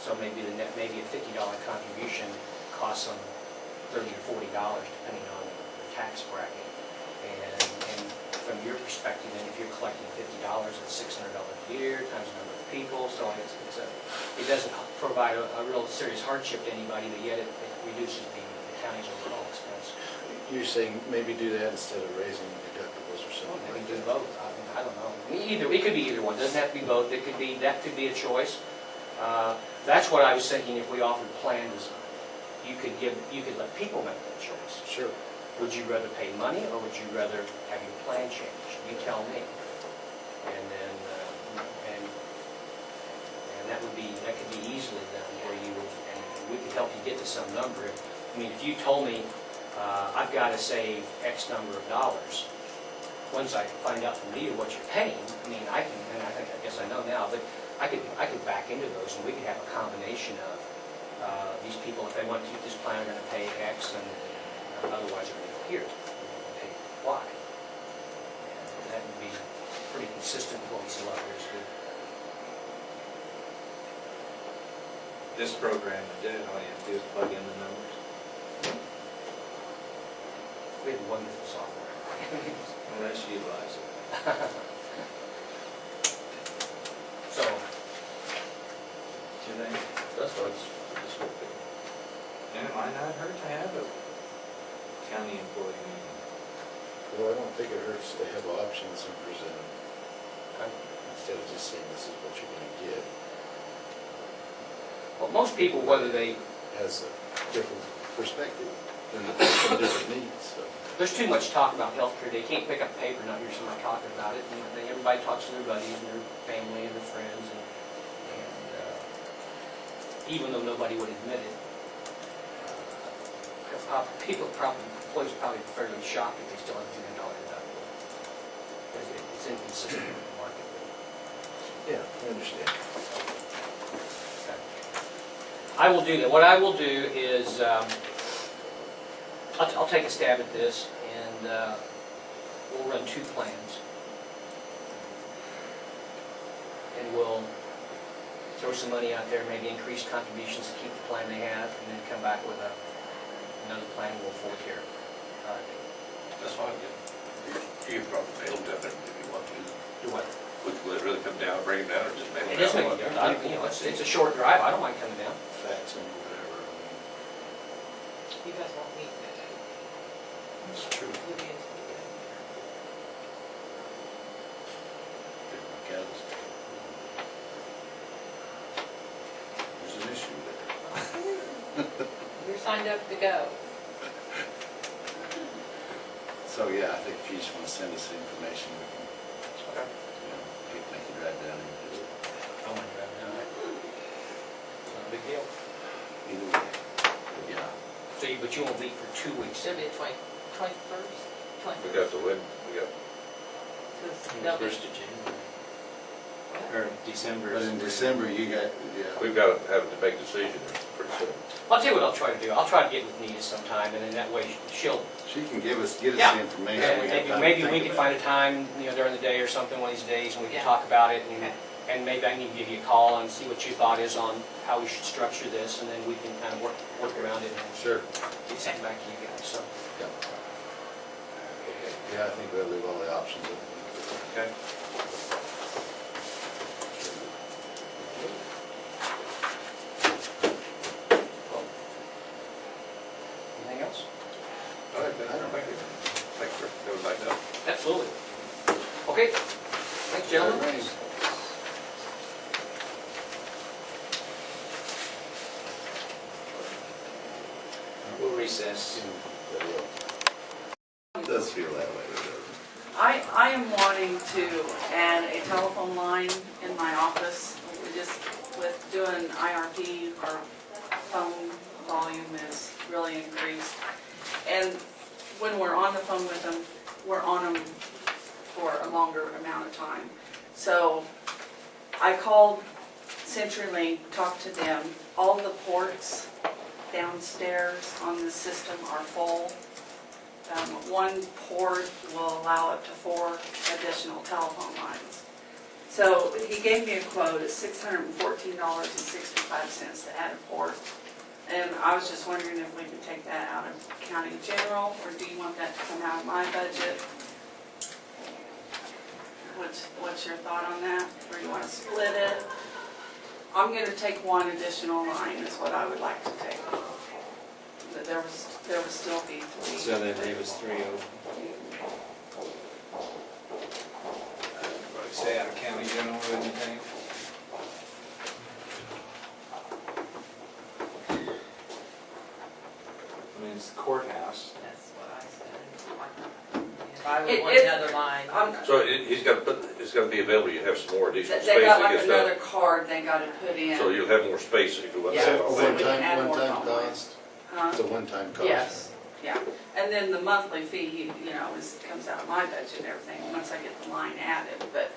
So maybe the net, maybe a $50 contribution costs them $30 or $40, depending on the tax bracket. And from your perspective, then if you're collecting $50, that's $600 a year times the number of people, so it doesn't provide a real serious hardship to anybody, but yet it reduces the county's overall expense. You're saying maybe do that instead of raising deductibles or something We like can do that? both, I don't know. It could be either one, doesn't have to be both, that could be a choice. That's what I was thinking, if we offered plans, you could let people make that choice. Sure. Would you rather pay money, or would you rather have your plan changed? You tell me. And then, and that could be easily done, where you would, and we could help you get to some number. I mean, if you told me, I've got to save X number of dollars, once I find out from you what you're paying, I mean, I guess I know now, but I could back into those, and we could have a combination of these people, if they want to keep this plan, are going to pay X, and otherwise they're going to go here and pay Y. And that would be pretty consistent with what we see a lot of others do. This program would do it, all you have to do is plug in the numbers. We have wonderful software. Unless you utilize it. So, Do you think? that's what's, And it might not hurt to have a county employee meeting. Well, I don't think it hurts to have options and present them, instead of just saying this is what you're going to get. well, most people, whether they, Has a different perspective and different needs, so. there's too much talk about healthcare, they can't pick up the paper and not hear somebody talking about it, and everybody talks to their buddies and their family and their friends, and even though nobody would admit it, employees probably fairly shocked if they still have $300 deductible, because it's inconsistent with the market. Yeah, I understand. Okay. I will do that. What I will do is, I'll take a stab at this, and we'll run 2 plans. And we'll throw some money out there, maybe increase contributions to keep the plan they have, and then come back with another plan we'll 4-tier. That's fine, yeah. You can probably mail them down there if you want to. Do what? Will it really come down, bring them down, or just mail them It down? is making a difference. You know, it's a short drive. I don't mind coming down. Facts and whatever, I mean, You guys won't meet. it's true. We'll be in together. Different cows. There's an issue there. You're signed up to go. So, yeah, I think if you just want to send us the information, we can, Okay. you know, make you drive down and do it. I want to drive down there. It's not a big deal. Either way, but yeah. So, but you won't meet for 2 weeks. It'll be the 21st, 21st. We got the win, we got, They'll be- 1st of January. Or December. But in December, you got, yeah. we've got to have to make a decision pretty soon. I'll tell you what I'll try to do. I'll try to get with Nita sometime, and then that way she'll She can get us the Yeah. information. And We have time to maybe we think can about find it. a time, during the day or something one of these days, and we can Yeah. talk about it, Okay. and maybe I can give you a call and see what your thought is on how we should structure this, and then we can kind of work around it and Sure. get something back to you guys, so. Yeah, I think we'll leave all the options open. Okay. Anything else? All right, then, thank you. Thanks, sir. That was like that. Absolutely. Okay, thanks, gentlemen. All right. We'll recess. It does feel that way, doesn't it? I am wanting to add a telephone line in my office. We just, with doing IRP, our phone volume is really increased. And when we're on the phone with them, we're on them for a longer amount of time. So I called CenturyLink, talked to them. All the ports downstairs on the system are full. One port will allow up to 4 additional telephone lines. So he gave me a quote at $614.65 to add a port. And I was just wondering if we could take that out of county general, or do you want that to come out of my budget? What's your thought on that? Or you want to split it? I'm going to take 1 additional line is what I would like to take. But there would still be 3. So that leaves us 3 open. Say out of county general, wouldn't you think? I mean, it's the courthouse. That's what I said. If I would want It- another line. So he's got to put, it's got to be available, you have some more additional space. They got that like gets done. another card they got to put in. So you'll have more space if you want Yeah. that. A So we can add more one-time phone lines. cost? Huh? It's a one-time cost? Yes, yeah. And then the monthly fee, comes out of my budget and everything, once I get the line added. But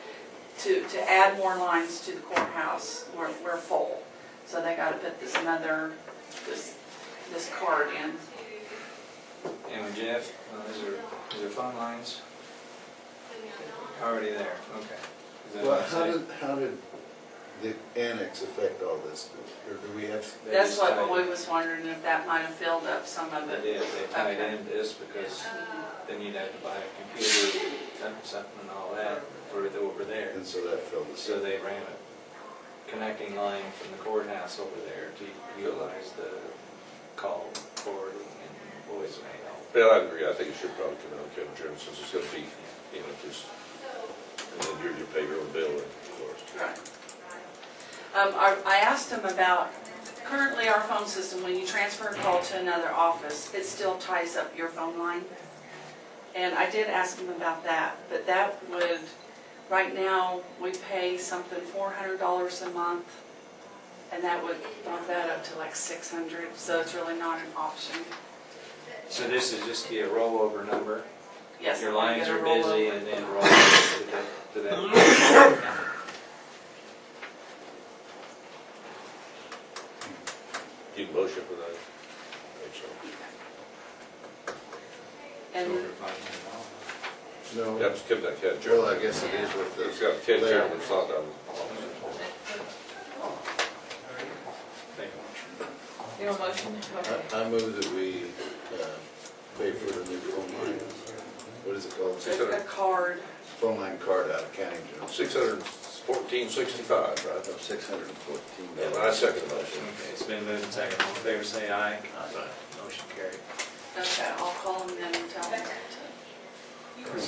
to add more lines to the courthouse, we're full. So they gotta put this card in. And Jeff, is there phone lines? Already there, okay. Is that Well, what I said? how did the annex affect all this? Or do we have, They That's just what tied we in. was wondering, if that might have filled up some of They it. did, they tied Okay. in this because then you'd have to buy a computer, something and all that for it over there. and so that filled us So in? they ran a connecting line from the courthouse over there to utilize the call forwarding and voicemail. Well, I agree, I think it should probably come out of county general since it's going to be, just, and then you pay your own bill, of course. Right. I asked him about, currently our phone system, when you transfer a call to another office, it still ties up your phone line. And I did ask him about that, but that would, right now, we pay something $400 a month, and that would bump that up to like $600, so it's really not an option. So this is just be a rollover number? Yes. Your I'm gonna lines are roll busy over. and then roll to that. You can motion for that. And No, That's Kim, that Ken well, I Gerald. guess it is with the. It's got Ken Gerald, it's not down. You want a motion? Okay. I move that we pay for the new phone line. What is it called? there's a card. Phone line card out of county general. $614.65, right? Of $614. And I second the motion. Okay, it's been moved and seconded. All in favor, say aye. Motion carried. Okay, I'll call him then and tell him to.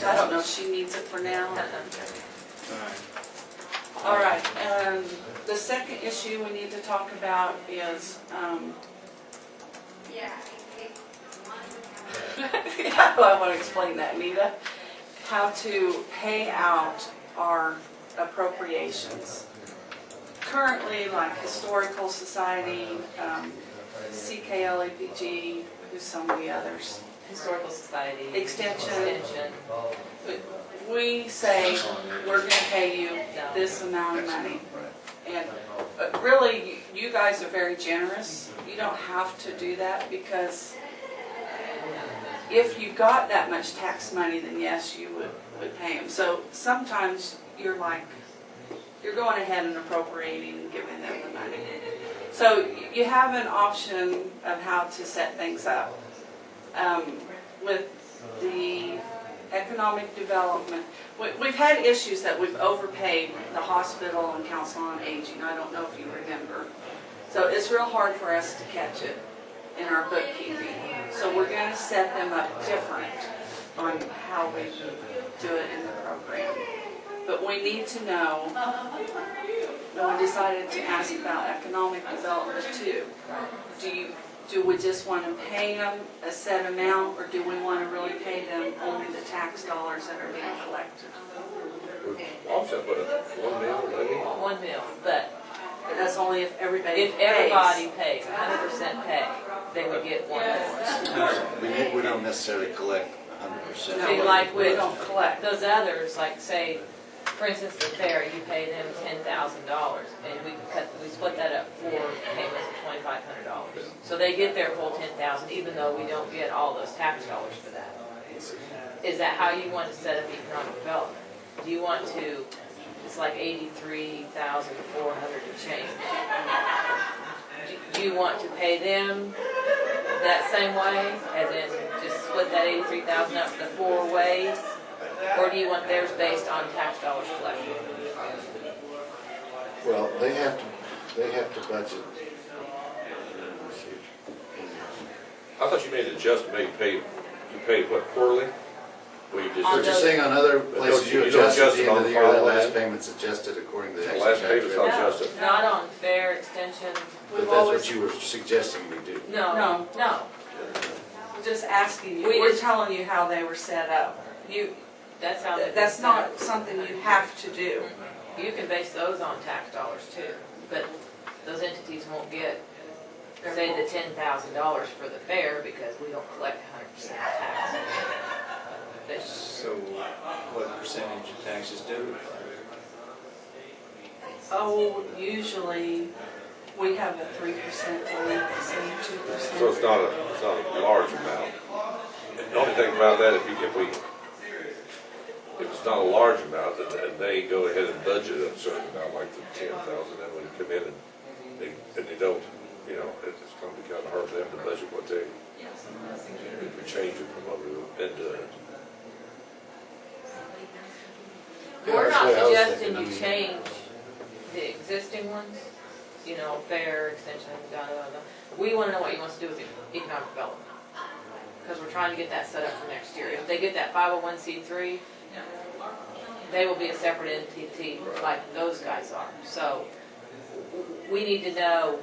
I don't know if she needs it for now. All right. All right, and the second issue we need to talk about is, how do I want to explain that, Nita? How to pay out our appropriations. Currently, like Historical Society, CKLAPG, who's some of the others. Historical Society. Extension. We say, we're gonna pay you this amount of money. And really, you guys are very generous. You don't have to do that because if you got that much tax money, then yes, you would pay them. So sometimes you're like, you're going ahead and appropriating and giving them the money. So you have an option of how to set things up. With the economic development, we've had issues that we've overpaid the hospital and council on aging. I don't know if you remember. So it's real hard for us to catch it in our bookkeeping. So we're going to set them up different on how we do it in the program. But we need to know, when we decided to ask about economic development too, do we just want to pay them a set amount, or do we want to really pay them only the tax dollars that are being collected? Offset, what, $1 million, maybe? 1 mil, but That's only if everybody if everybody pays 100% pay, they would get 1 mil. We don't necessarily collect 100%. See, like we with don't collect. those others, like say, for instance, the fair, you pay them $10,000, and we split that up 4 payments of $2,500. So they get their full $10,000, even though we don't get all those tax dollars for that. Is that how you want to set up economic development? Do you want to, it's like 83,400 to change. Do you want to pay them that same way, as in just split that 83,000 up to 4 ways? Or do you want theirs based on tax dollars collected? Well, they have to budget. I thought you made an adjustment, you paid what, quarterly? Well, you On What just, you're saying on other places, you you don't adjust at adjust the it end on of the the year, that final last line? payment's adjusted according to the The actual last payment's tax not rate. adjusted. Not on fair extension. But that's what you were suggesting we do. No. We're just asking you, We we're just- telling you how they were set up. That's how. they- That's not something you have to do. You can base those on tax dollars too, but those entities won't get, say, the $10,000 for the fair because we don't collect 100% tax. But So what percentage of taxes do? Oh, usually we have a 3% rate, 2%. so it's not a large amount. The only thing about that, if it's not a large amount, and they go ahead and budget a certain amount, like the 10,000, then when you come in and they don't, it's going to be kind of hard for them to budget what they, if we change it from what we've been doing. we're that's not what I was suggesting thinking, you change the existing ones, fair extension, We want to know what you want to do with economic development. Because we're trying to get that set up for next year. If they get that 501c3, they will be a separate entity like those guys are. So we need to know,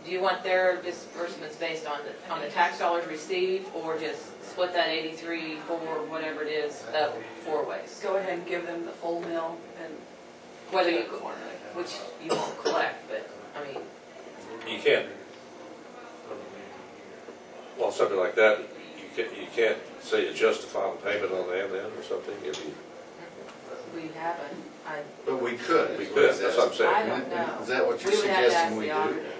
do you want their disbursements based on the tax dollars received, or just split that 83, 4, whatever it is, up 4 ways? Go ahead and give them the full mill and Whether do you, it quarterly. which you won't collect, but I mean, You can't, well, something like that, you can't say adjust the final payment on them then, or something, if you, we haven't. But we could. we is could, what that's it's what I'm saying. I don't know. Is that what you're We would have to suggesting ask we the do? auditors.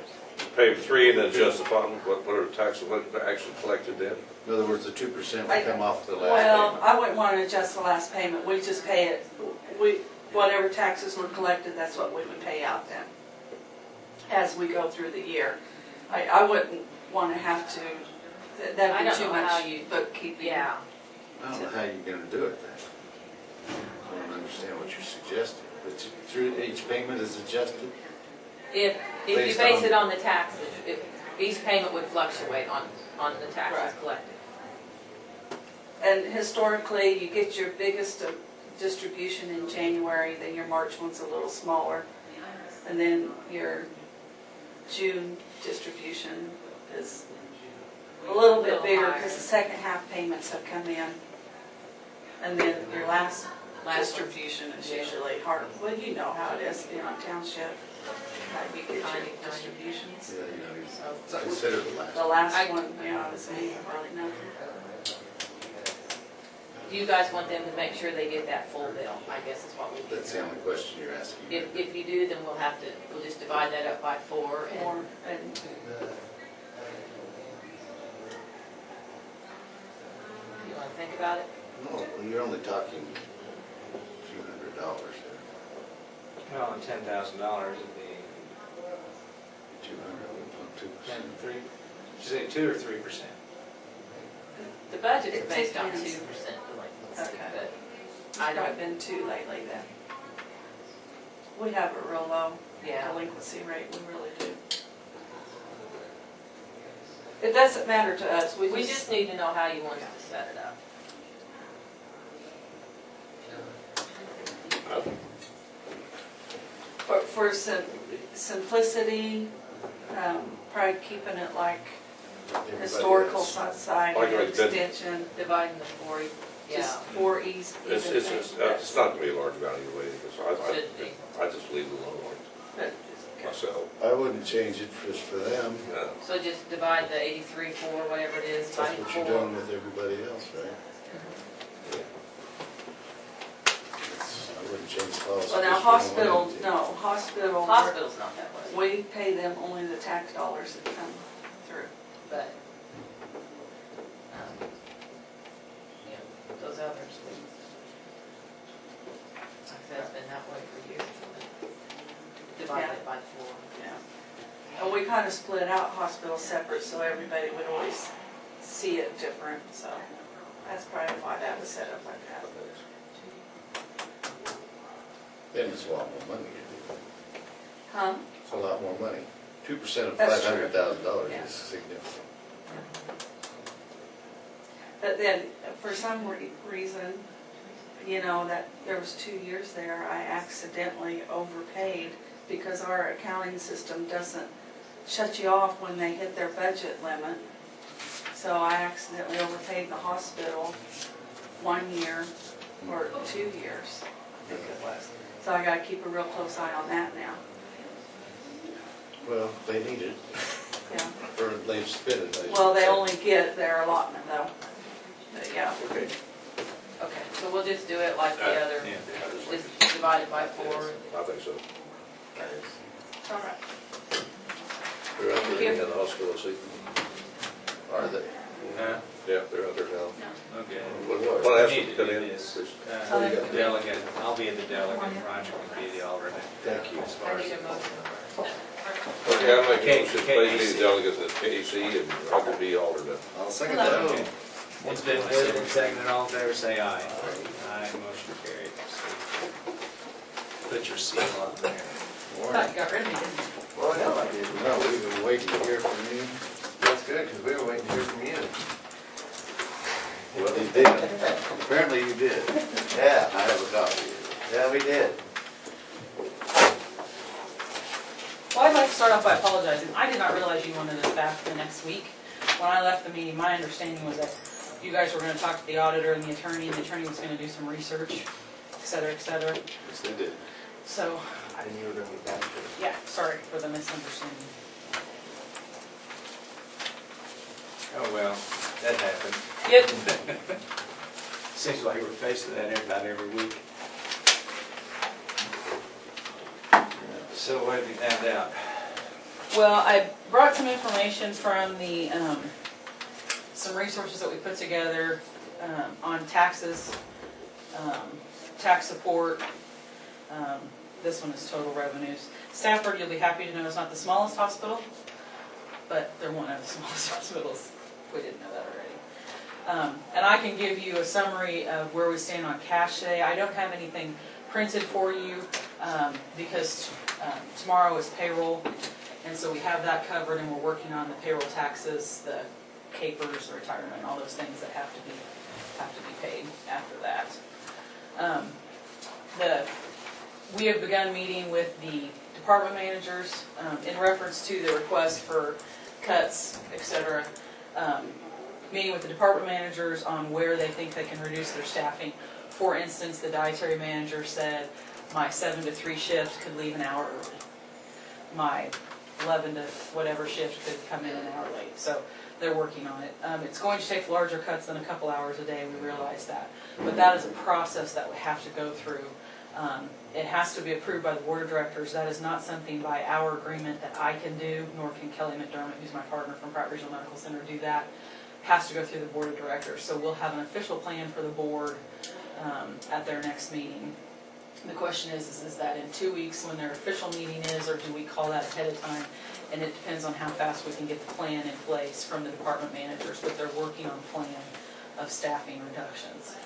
Pay 3 and then adjust the final, whatever tax, what actually collected then. In other words, the 2% would come off the last Well, payment. I wouldn't want to adjust the last payment. We just pay it, whatever taxes were collected, that's what we would pay out then, as we go through the year. I wouldn't want to have to, I that'd be don't too know how much you- bookkeeping. Yeah. I don't know how you're going to do it then. I don't understand what you're suggesting. But through each payment is adjusted? If you Based base on- it on the taxes, each payment would fluctuate on the taxes Right. collected. And historically, you get your biggest distribution in January, then your March one's a little smaller. And then your June distribution is a little bit bigger because the second half payments have come in. And then your last distribution is usually hard. Well, you know how it is in a township. How you get your Tiny. distributions. Yeah, it's considered the last. The last one, is really nothing. Do you guys want them to make sure they get that full bill? I guess is what we do. That's the only question you're asking. If you do, then we'll just divide that up by 4 and More, and think about it? No, you're only talking a few $100 there. Well, $10,000 would be 200, 3, did you say 2 or 3%? The budget's It based on 2% depends. delinquency, Okay. but I haven't been too lately then. We have a real low yeah. delinquency rate, we really do. It doesn't matter to us, We just need to know how you want us to set it up. for simplicity, probably keeping it like historical society, Like it's been- extension, Dividing the 40, yeah, just 4 E's. It's, even it's, thing. it's not gonna be a large valuation, so should be. I just leave it alone like myself. I wouldn't change it just for them. Yeah. So just divide the 83, 4, whatever it is, by That's what 4. you're doing with everybody else, right? I wouldn't change the policy. Well, now just for one hospital, entity. no, hospital, Hospital's not that way, we pay them only the tax dollars that come through. but, yeah, those others, like I said, it's been that way for years. Divide it by 4. Yeah. And we kind of split out hospital separate, so everybody would always see it different, so that's probably why that was set up like that. Then it's a lot more money. Huh? It's a lot more money. 2% of That's true. $500,000 Yeah. is significant. But then, for some reason, you know, that there was 2 years there, I accidentally overpaid because our accounting system doesn't shut you off when they hit their budget limit. So I accidentally overpaid the hospital 1 year or 2 years, I think it was. So I gotta keep a real close eye on that now, Well, they need it, yeah. or they've spent it, I should Well, they say. only get their allotment though, but yeah. Okay. Okay, so we'll just do it like the other, Yeah. just divide it by 4. I think so. All right. They're out Thank there you. in the hospital, see? Are they? Huh? Yeah, they're out there now. Okay. Well, ask them Need to to come do in. this. please. Oh, you got The delegate, I'll be the delegate, Roger can be the alternate. Thank you. As far I as need a motion. Okay, I make a Okay, motion, okay, please be AC. the delegate at KC and I will be alternate. I'll second Hello. that. It's been moved and seconded, all in favor, say aye. Aye, motion carried. Put your seal on there. Thought you got rid of me, didn't you? Well, I know I did. No, we've been waiting to hear from you. That's good, because we were waiting to hear from you. Well, you did. Apparently you did. Yeah, I have a copy. yeah, we did. Well, I'd like to start off by apologizing. I did not realize you wanted us back the next week. When I left the meeting, my understanding was that you guys were gonna talk to the auditor and the attorney was gonna do some research, et cetera, et cetera. Yes, they did. So, And you were gonna be back there. yeah, sorry for the misunderstanding. Oh, well, that happened. Yep. Seems like we're facing that about every week. So what have you found out? Well, I brought some information from the, some resources that we put together, on taxes, tax support. This one is total revenues. Stafford, you'll be happy to know, is not the smallest hospital, but they're one of the smallest hospitals. We didn't know that already. And I can give you a summary of where we stand on cash today. I don't have anything printed for you, because tomorrow is payroll, and so we have that covered, and we're working on the payroll taxes, the capers, the retirement, all those things that have to be paid after that. We have begun meeting with the department managers in reference to the request for cuts, et cetera. Meeting with the department managers on where they think they can reduce their staffing. For instance, the dietary manager said, my 7 to 3 shift could leave an hour early. My 11 to whatever shift could come in an hour late. So they're working on it. It's going to take larger cuts than a couple hours a day, we realize that. But that is a process that we have to go through. It has to be approved by the board of directors. That is not something by our agreement that I can do, nor can Kelly McDermott, who's my partner from Pratt Regional Medical Center, do that. has to go through the board of directors. So we'll have an official plan for the board at their next meeting. The question is that in 2 weeks when their official meeting is, or do we call that ahead of time? And it depends on how fast we can get the plan in place from the department managers, but they're working on a plan of staffing reductions.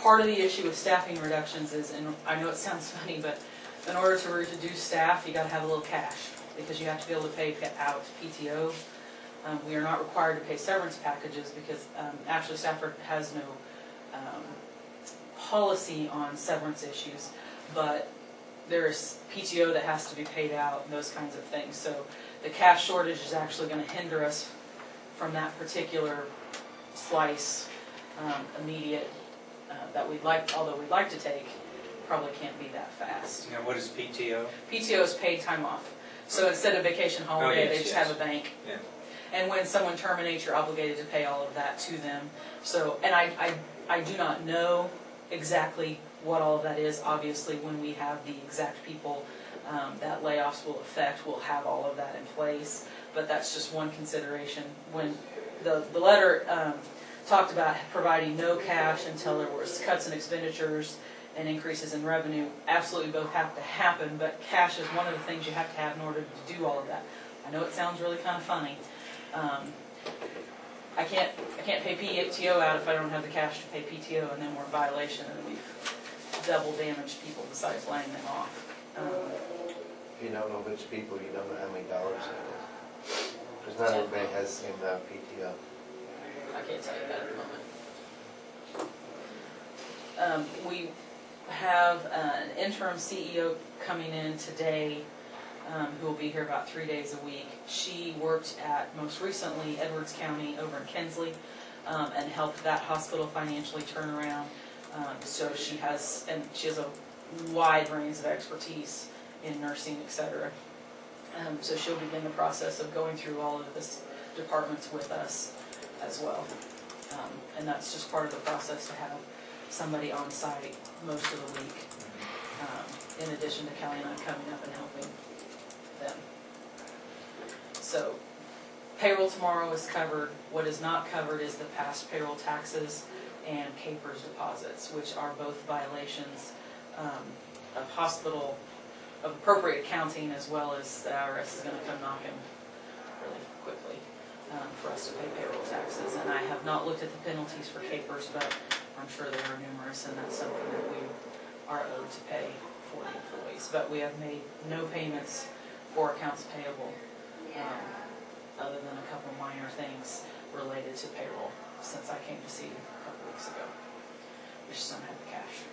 Part of the issue with staffing reductions is, and I know it sounds funny, but in order to reduce staff, you gotta have a little cash, because you have to be able to pay out PTO. We are not required to pay severance packages because actually Stafford has no policy on severance issues, but there's PTO that has to be paid out and those kinds of things. So the cash shortage is actually going to hinder us from that particular slice immediate that we'd like, although we'd like to take, probably can't be that fast. Now, what is PTO? PTO is paid time off. So instead of vacation holiday, yes, they just yes. have a bank. Yeah. And when someone terminates, you're obligated to pay all of that to them. So, and I do not know exactly what all of that is. Obviously, when we have the exact people that layoffs will affect, we'll have all of that in place. But that's just one consideration. When the letter talked about providing no cash until there was cuts in expenditures and increases in revenue, absolutely both have to happen, but cash is one of the things you have to have in order to do all of that. I know it sounds really kind of funny. I can't pay PTO out if I don't have the cash to pay PTO, and then we're in violation, and we've double damaged people besides laying them off. If you don't know which people, you don't know how many dollars it is. Because not everybody has the same amount of PTO. I can't tell you that at the moment. We have an interim CEO coming in today who will be here about 3 days a week. She worked at, most recently, Edwards County over in Kensley and helped that hospital financially turn around. So she has a wide range of expertise in nursing, etc. So she'll begin the process of going through all of this departments with us as well. And that's just part of the process to have somebody on site most of the week, in addition to Kelly and I coming up and helping them. So payroll tomorrow is covered. What is not covered is the past payroll taxes and CAPERS deposits, which are both violations of hospital, of appropriate accounting, as well as the IRS is going to come knocking really quickly for us to pay payroll taxes. And I have not looked at the penalties for CAPERS, but I'm sure there are numerous, and that's something that we are owed to pay for the employees. But we have made no payments for accounts payable, other than a couple minor things related to payroll since I came to see you a couple weeks ago. We just don't have the cash.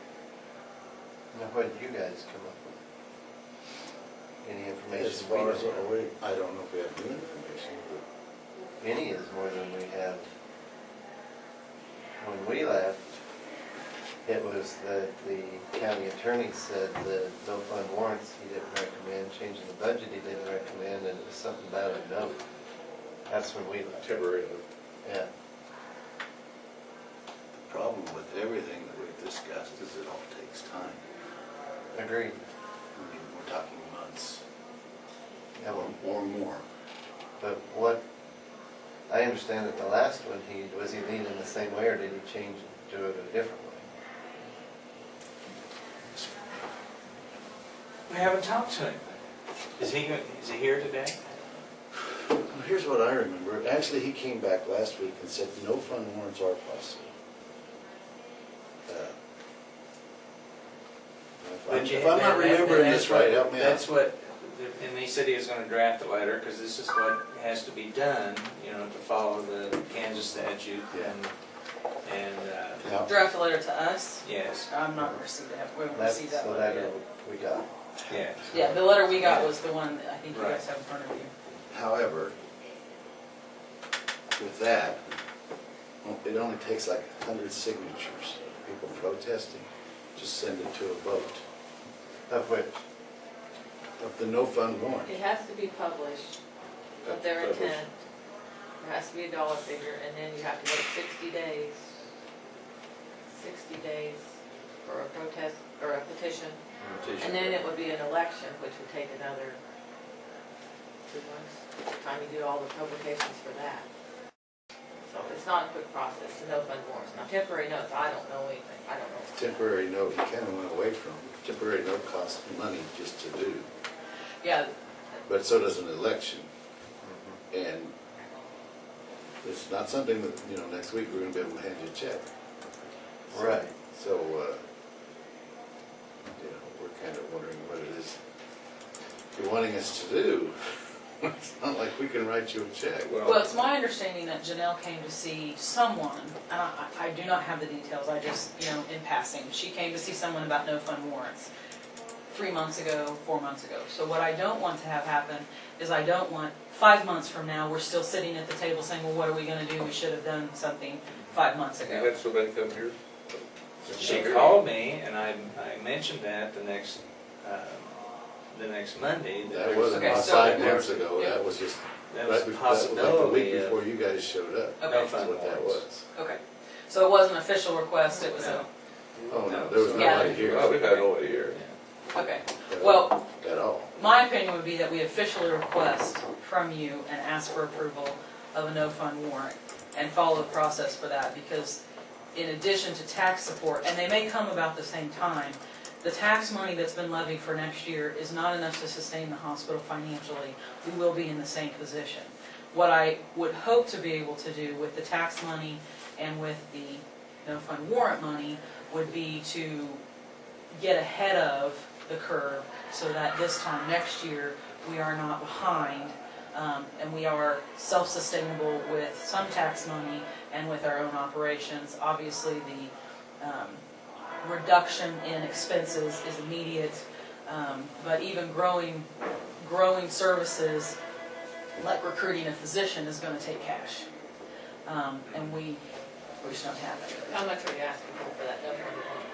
Now, what did you guys come up with? Any information? As far as, I don't know if we have new information, but Any is more than we have. When we left, it was that the county attorney said the no fund warrants he didn't recommend, changing the budget he didn't recommend, and it was something about a note. That's when we left. Temporary. Yeah. the problem with everything that we've discussed is it all takes time. Agreed. I mean, we're talking months Yeah, well, or more. but what, I understand that the last one, was he leaning the same way, or did he change it, do it a different way? We haven't talked to him. Is he here today? Well, here's what I remember. Actually, he came back last week and said no fund warrants are possible. If I'm not remembering this right, help me out. That's what, and he said he was gonna draft a letter, because this is what has to be done, you know, to follow the Kansas statute and Yeah. Draft a letter to us. yes, I'm not received that. We haven't That's received that the letter letter yet. we got. yeah. Yeah, the letter we got was the one that I think you Right. guys have in front of you. However, with that, it only takes like 100 signatures, people protesting, just send it to a vote Of which, of the no fund warrant. It has to be published with their Published. intent. There has to be a dollar figure, and then you have to wait 60 days. 60 days for a protest, or a petition. And then it would be an election, which would take another 2 months, by the time you do all the publications for that. So not a quick process, the no fund warrants. Now temporary notes, I don't know anything, I don't know. Temporary note, he kind of went away from. Temporary note costs money just to do, Yeah, but so does an election. And it's not something that, you know, next week we're gonna be able to hand you a check. Right. So, you know, we're kind of wondering what it is you're wanting us to do. It's not like we can write you a check. well, it's my understanding that Janelle came to see someone, and I do not have the details, I just, you know, in passing. She came to see someone about no fund warrants 3 months ago, 4 months ago. So what I don't want to have happen is I don't want 5 months from now, we're still sitting at the table saying, well, what are we gonna do? We should have done something 5 months You ago. had somebody come here? She called me, and I mentioned that the next Monday. That wasn't Okay, about so- 5 months ago, Yeah. that was just That right was a before, that was like the week possibility before of you guys showed up. Okay. no That's fund what that warrants. was. Okay, so it was an official request, it was a, No. Oh, no, there was Yeah. nobody here Well, we've had nobody here. okay. Well, at all. my opinion would be that we officially request from you and ask for approval of a no fund warrant and follow the process for that, because in addition to tax support, and they may come about the same time, the tax money that's been levied for next year is not enough to sustain the hospital financially. We will be in the same position. What I would hope to be able to do with the tax money and with the no fund warrant money would be to get ahead of the curve so that this time next year we are not behind, and we are self-sustainable with some tax money and with our own operations. Obviously, the reduction in expenses is immediate, but even growing services like recruiting a physician is going to take cash, and we just don't have it. How much are you asking for that no fund warrant?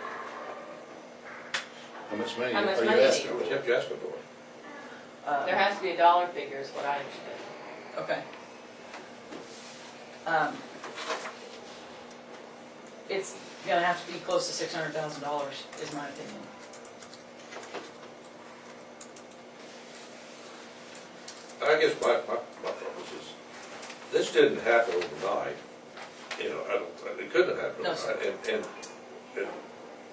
How much money How much are money you do asking you- What you have to ask them for? There has to be a dollar figure is what I understand. Okay. It's gonna have to be close to $600,000, is my opinion. I guess my thought is, this didn't happen overnight. You know, it couldn't have happened No, sir. overnight. And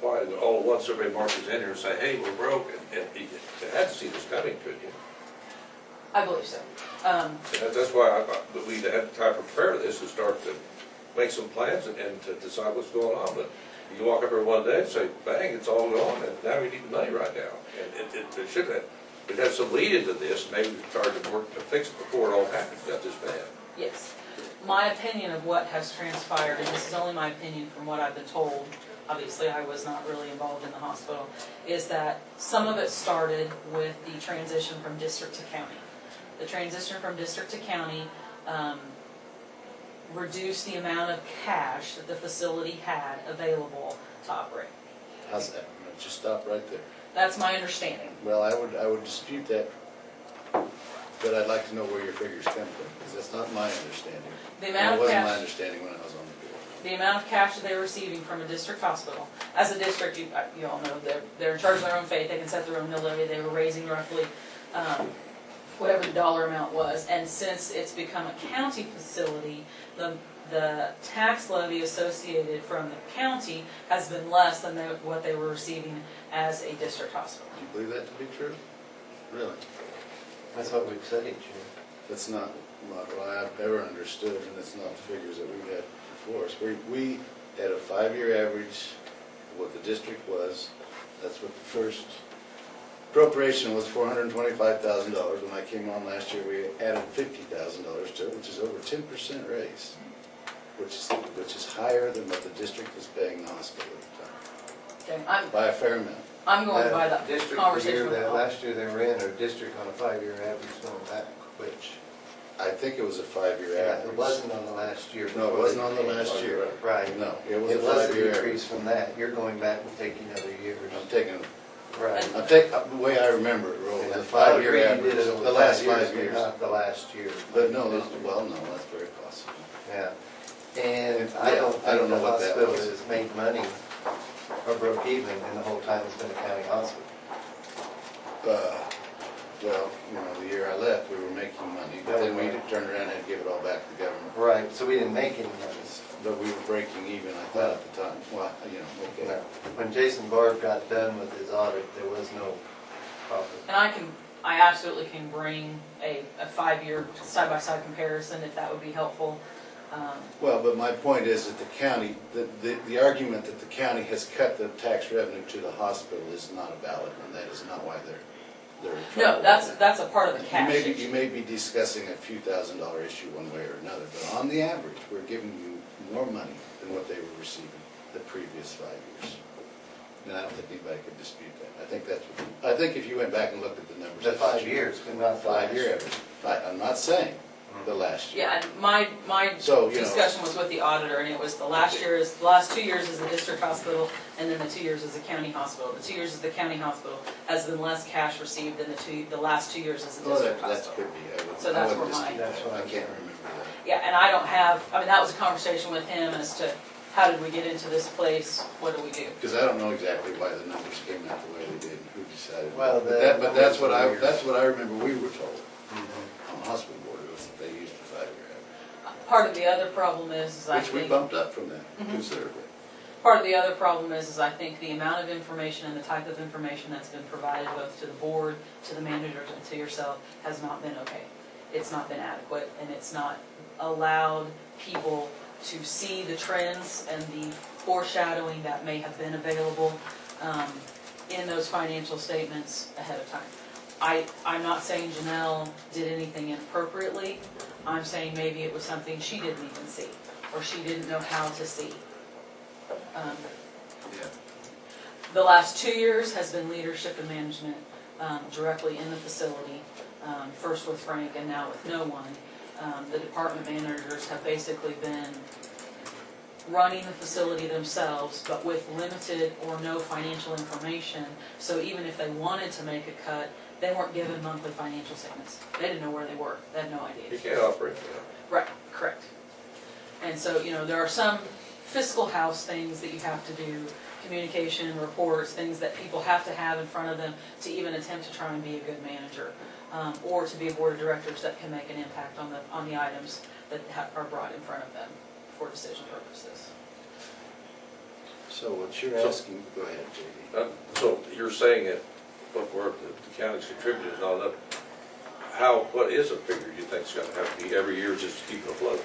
why all at once everybody marches in here and say, hey, we're broke, and you had to see this coming, couldn't you? I believe so. And that's why I thought that we had time to prepare this and start to make some plans and to decide what's going on. But you walk up here one day and say, bang, it's all gone, and now we need the money right now. And it should have, we'd have some lead into this, maybe we started to work to fix it before it all happened, got this bad. Yes. My opinion of what has transpired, and this is only my opinion from what I've been told, obviously I was not really involved in the hospital, is that some of it started with the transition from district to county. The transition from district to county reduced the amount of cash that the facility had available to operate. How's that? Just stop right there. That's my understanding. Well, I would dispute that, but I'd like to know where your figures come from, because that's not my understanding. The And amount it of wasn't my cash, understanding when I was on the board. the amount of cash that they were receiving from a district hospital. As a district, you all know, they're in charge of their own fate, they can set their own mill levy, they were raising roughly whatever the dollar amount was. And since it's become a county facility, the tax levy associated from the county has been less than what they were receiving as a district hospital. Do you believe that to be true? Really? That's what we've said each year. That's not what I've ever understood, and it's not the figures that we've had before us. We had a 5-year average of what the district was. That's what the first appropriation was, $425,000. When I came on last year, we added $50,000 to it, which is over 10% raise, which is higher than what the district was paying the hospital at the Okay, time, by a fair amount. I'm going by the District, the conversation year with that, the last year they were in, or district on a 5-year average going back, which, I think it was a 5-year yeah, average. it wasn't on the last year. No, it before wasn't they on the changed. last year. Right. No, it was It a was a 5-year average. decrease from that. You're going back and taking other years. I'm taking, Right. the way I remember it, Roll, And the I'll 5-year agree you average, did it over the last 5 5 but years. Not the last year. But no, well, no, that's very possible. Yeah. And I don't I don't think know the what that hospital was. has made money or broke even in the whole time it's been a county hospital. Well, you know, the year I left, we were making money, but then we turned around and gave it all back to the government. Right, so we didn't make any money. but we were breaking even, I thought at the time. Well, you know, okay. No. When Jason Barb got done with his audit, there was no profit. And I absolutely can bring a 5-year side-by-side comparison if that would be helpful. Well, but my point is that the county, the argument that the county has cut the tax revenue to the hospital is not a valid one. That is not why they're No, that's a part of the cash issue. You may be discussing a few $1,000 issue one way or another, but on the average, we're giving you more money than what they were receiving the previous 5 years. And I don't think anybody could dispute that. I think if you went back and looked at the numbers. The 5 years, but not the last 5-year average. I'm not saying the last year. Yeah, and my So, you know, discussion was with the auditor, and it was the last 2 years is the district hospital, and then the 2 years is the county hospital. The 2 years is the county hospital has been less cash received than the last 2 years is the Well, district that hospital. could be. So that's I wouldn't where my- dispute That's that. what I I'm can't saying. remember that. Yeah, and I don't have, that was a conversation with him as to how did we get into this place, what do we do? Because I don't know exactly why the numbers came out the way they did and who decided. Well, But that's what numbers were I remember we were told on the hospital board, was that they used a 5-year average. Part of the other problem is I Which we think, bumped up from that considerably. part of the other problem is I think the amount of information and the type of information that's been provided both to the board, to the managers, and to yourself has not been okay. It's not been adequate, and it's not allowed people to see the trends and the foreshadowing that may have been available in those financial statements ahead of time. I'm not saying Janelle did anything inappropriately. I'm saying maybe it was something she didn't even see, or she didn't know how to see. Yeah. The last 2 years has been leadership and management directly in the facility, first with Frank and now with no one. The department managers have basically been running the facility themselves, but with limited or no financial information. So even if they wanted to make a cut, they weren't given monthly financial statements. They didn't know where they were. They had no idea. You can't operate that. Right, correct. And so, there are some fiscal house things that you have to do, communication, reports, things that people have to have in front of them to even attempt to try and be a good manager, or to be a board of directors that can make an impact on the items that are brought in front of them for decision purposes. So what you're asking, go ahead, JD. So you're saying that what the county's contributed is not enough. What is a figure you think is going to have to be every year just to keep it afloat?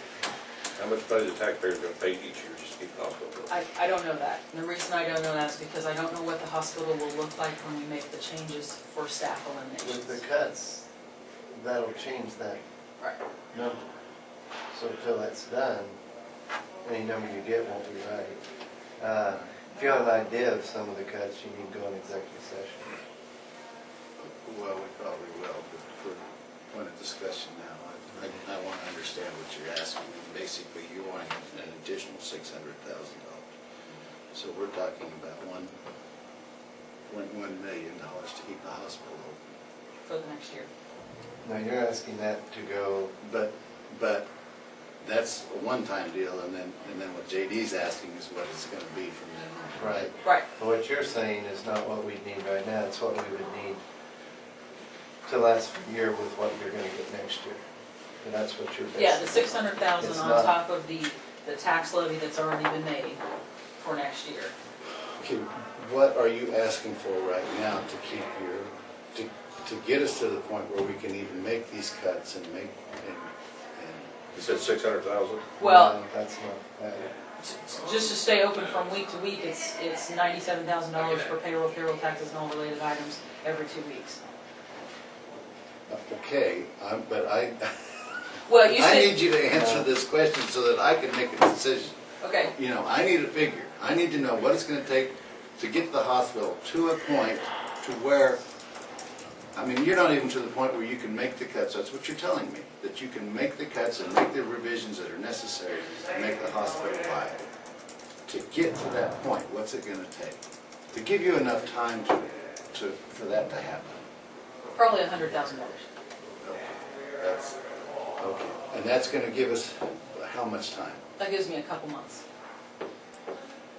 How much money the taxpayers are going to pay each year just to keep it afloat? I don't know that. And the reason I don't know that is because I don't know what the hospital will look like when we make the changes for staff eliminations. With the cuts, that'll change that Right. number. So until that's done, any number you get won't be right. If you have an idea of some of the cuts, you need to go in executive session. Well, we probably will, but for point of discussion now, I want to understand what you're asking. Basically, you're wanting an additional $600,000. So we're talking about $1.1 million to keep the hospital open. For the next year. Now, you're asking that to go, But that's a one-time deal, and then what JD's asking is what it's going to be from then on. right. Right. But what you're saying is not what we need right now, it's what we would need to last year with what you're gonna get next year. And that's what you're basically. Yeah, the 600,000 It's on not- top of the tax levy that's already been made for next year. Okay, what are you asking for right now to keep to get us to the point where we can even make these cuts and make, You said 600,000? Well, No, that's not, just to stay open from week to week, it's $97,000 for payroll, taxes, and all related items every 2 weeks. okay, but Well, you I said, need you to answer this question so that I can make a decision. okay, I need a figure. I need to know what it's gonna take to get the hospital to a point to where, you're not even to the point where you can make the cuts. That's what you're telling me, that you can make the cuts and make the revisions that are necessary to make the hospital viable. To get to that point, what's it gonna take? To give you enough time for that to happen. probably $100,000. That's, okay. And that's gonna give us how much time? That gives me a couple months.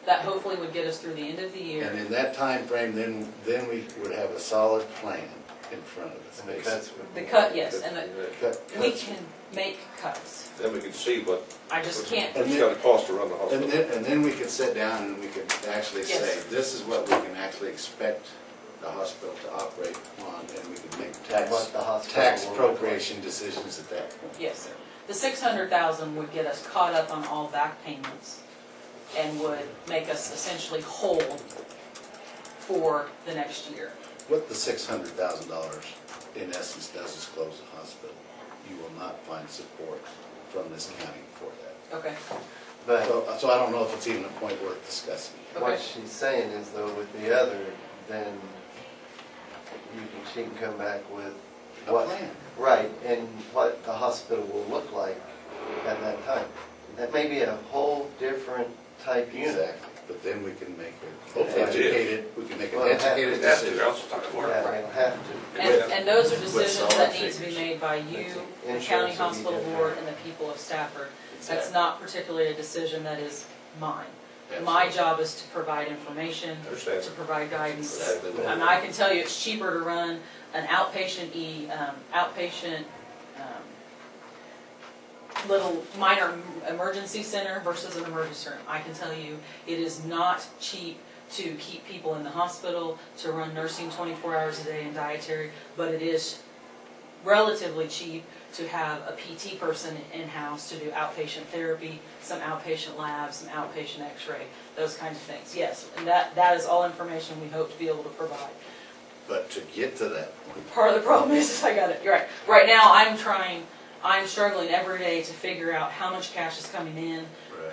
That hopefully would get us through the end of the year. And in that time frame, then we would have a solid plan in front of us, And the basically. cuts would The be. cut, yes, and Cut- we cuts- can make cuts. Then we can see what, I just can't, And it's then- gonna cost to run the hospital. And then we could sit down and we could actually say, Yes. this is what we can actually expect the hospital to operate on, and we could make What the hospital tax will look like. appropriation decisions at that point. yes, sir. The 600,000 would get us caught up on all back payments and would make us essentially whole for the next year. What the $600,000 in essence does is close the hospital. You will not find support from this county for that. Okay, But So I don't know if it's even a point worth discussing. what okay. she's saying is though, with the other, then she can come back with A what, plan. right, and what the hospital will look like at that time. That may be a whole different type unit. Exactly, but then we can make Hopefully an it is. educated, we can make an Well, it has- educated It has to, decision. else it's not gonna work. Yeah, it'll have to. And those are decisions solid that need to be figures. made by you, the Insurance county will be hospital different. board, and the people of Stafford. That's Exactly. not particularly a decision that is mine. My Absolutely. job is to provide information, Understand. to provide guidance. Exactly. And I can tell you, it's cheaper to run an outpatient little minor emergency center versus an emergency room. I can tell you, it is not cheap to keep people in the hospital, to run nursing 24 hours a day and dietary, but it is relatively cheap to have a PT person in-house to do outpatient therapy, some outpatient labs, some outpatient x-ray, those kinds of things. Yes, and that is all information we hope to be able to provide. But to get to that point, Part of the problem is I got it, you're right. Right now, I'm struggling every day to figure out how much cash is coming in,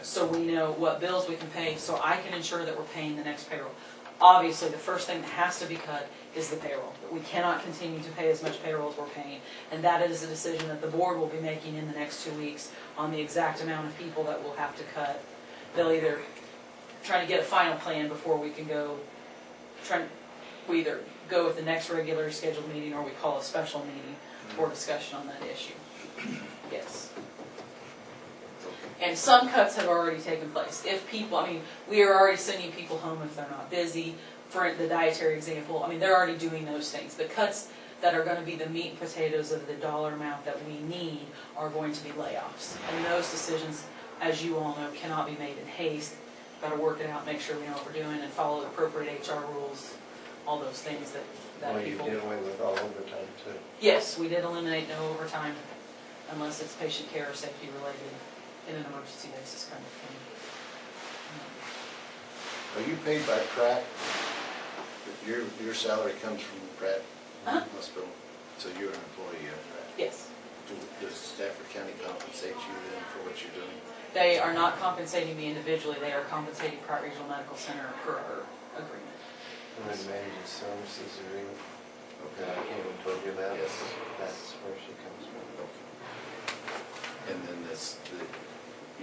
so we know what bills we can pay, so I can ensure that we're paying the next payroll. Obviously, the first thing that has to be cut is the payroll. We cannot continue to pay as much payroll as we're paying, and that is a decision that the board will be making in the next 2 weeks on the exact amount of people that we'll have to cut. They'll either try to get a final plan before we can go, we either go with the next regular scheduled meeting or we call a special meeting for discussion on that issue. Yes. And some cuts have already taken place. If people, we are already sending people home if they're not busy. For the dietary example, they're already doing those things. The cuts that are going to be the meat and potatoes of the dollar amount that we need are going to be layoffs. And those decisions, as you all know, cannot be made in haste. Got to work it out, make sure we know what we're doing, and follow the appropriate HR rules, all those things that Well, you people... did away with all overtime too. Yes, we did eliminate no overtime unless it's patient care or safety related in an emergency basis kind of thing. are you paid by Pratt? Your salary comes from Pratt Hospital, so you're an employee of Pratt. Yes. Does Stafford County compensate you then for what you're doing? They are not compensating me individually, they are compensating Pratt Regional Medical Center per our agreement. And then managed services agreement. Okay. I came and told you about it. Yes. That's where she comes from. And then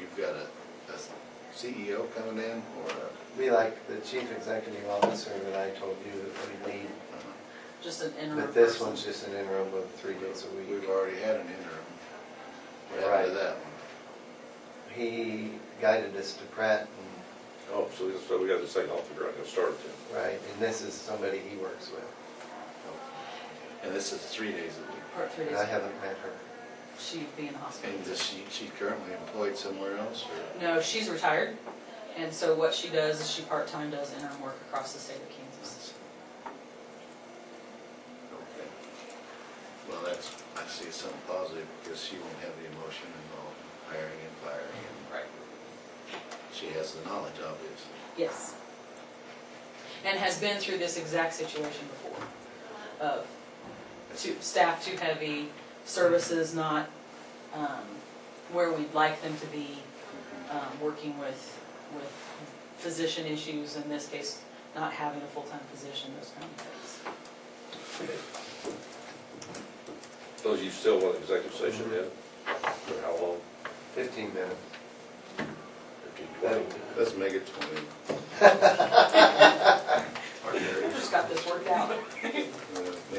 you've got a CEO coming in, or Be like the chief executive officer that I told you that we need. Just an interim But this person. one's just an interim of 3 days a week. we've already had an interim. What Right. happened to that one? He guided us to Pratt and, Oh, so we got this thing off the ground, and start then. right, and this is somebody he works with. And this is 3 days a week. For 3 And days. I haven't met her. She'd be in the hospital. And she's currently employed somewhere else, or? No, she's retired, and so what she does is she part-time does interim work across the state of Kansas. Okay. Well, I see something positive, because she won't have the emotion involved in hiring and firing, and Right. she has the knowledge, obviously. Yes. And has been through this exact situation before, of staff too heavy, services not where we'd like them to be, working with physician issues, in this case, not having a full-time physician, those kind of things. So you still want executive session then? For how long? 15 minutes. 15, 20? Let's make it 20. Just got this worked out. Make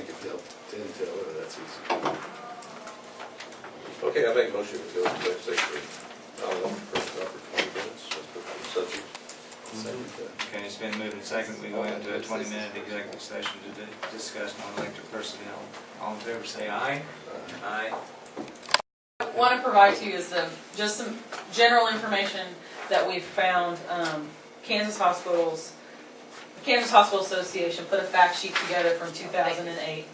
it till 10 till, that's easy. Okay, I make a motion to go to executive session. I'll personnel for 20 minutes, let's put the subject. Second. Okay, It's been moved and seconded. We go into a 20-minute executive session to discuss non-elected personnel. All in favor, say aye. Aye. I want to provide to you is just some general information that we've found. Kansas Hospital Association put a fact sheet together from 2008,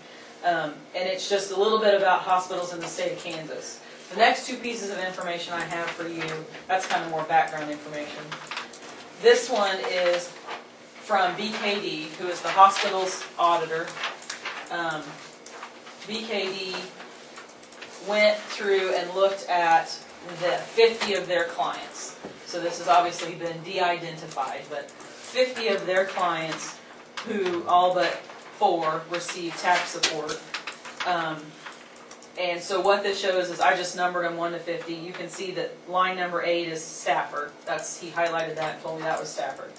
and it's just a little bit about hospitals in the state of Kansas. The next two pieces of information I have for you, that's kind of more background information. This one is from BKD, who is the hospital's auditor. BKD went through and looked at the 50 of their clients. So this has obviously been de-identified, but 50 of their clients who all but 4 receive tax support. And so what this shows is I just numbered them 1 to 50. You can see that line number 8 is Stafford. He highlighted that and told me that was Stafford.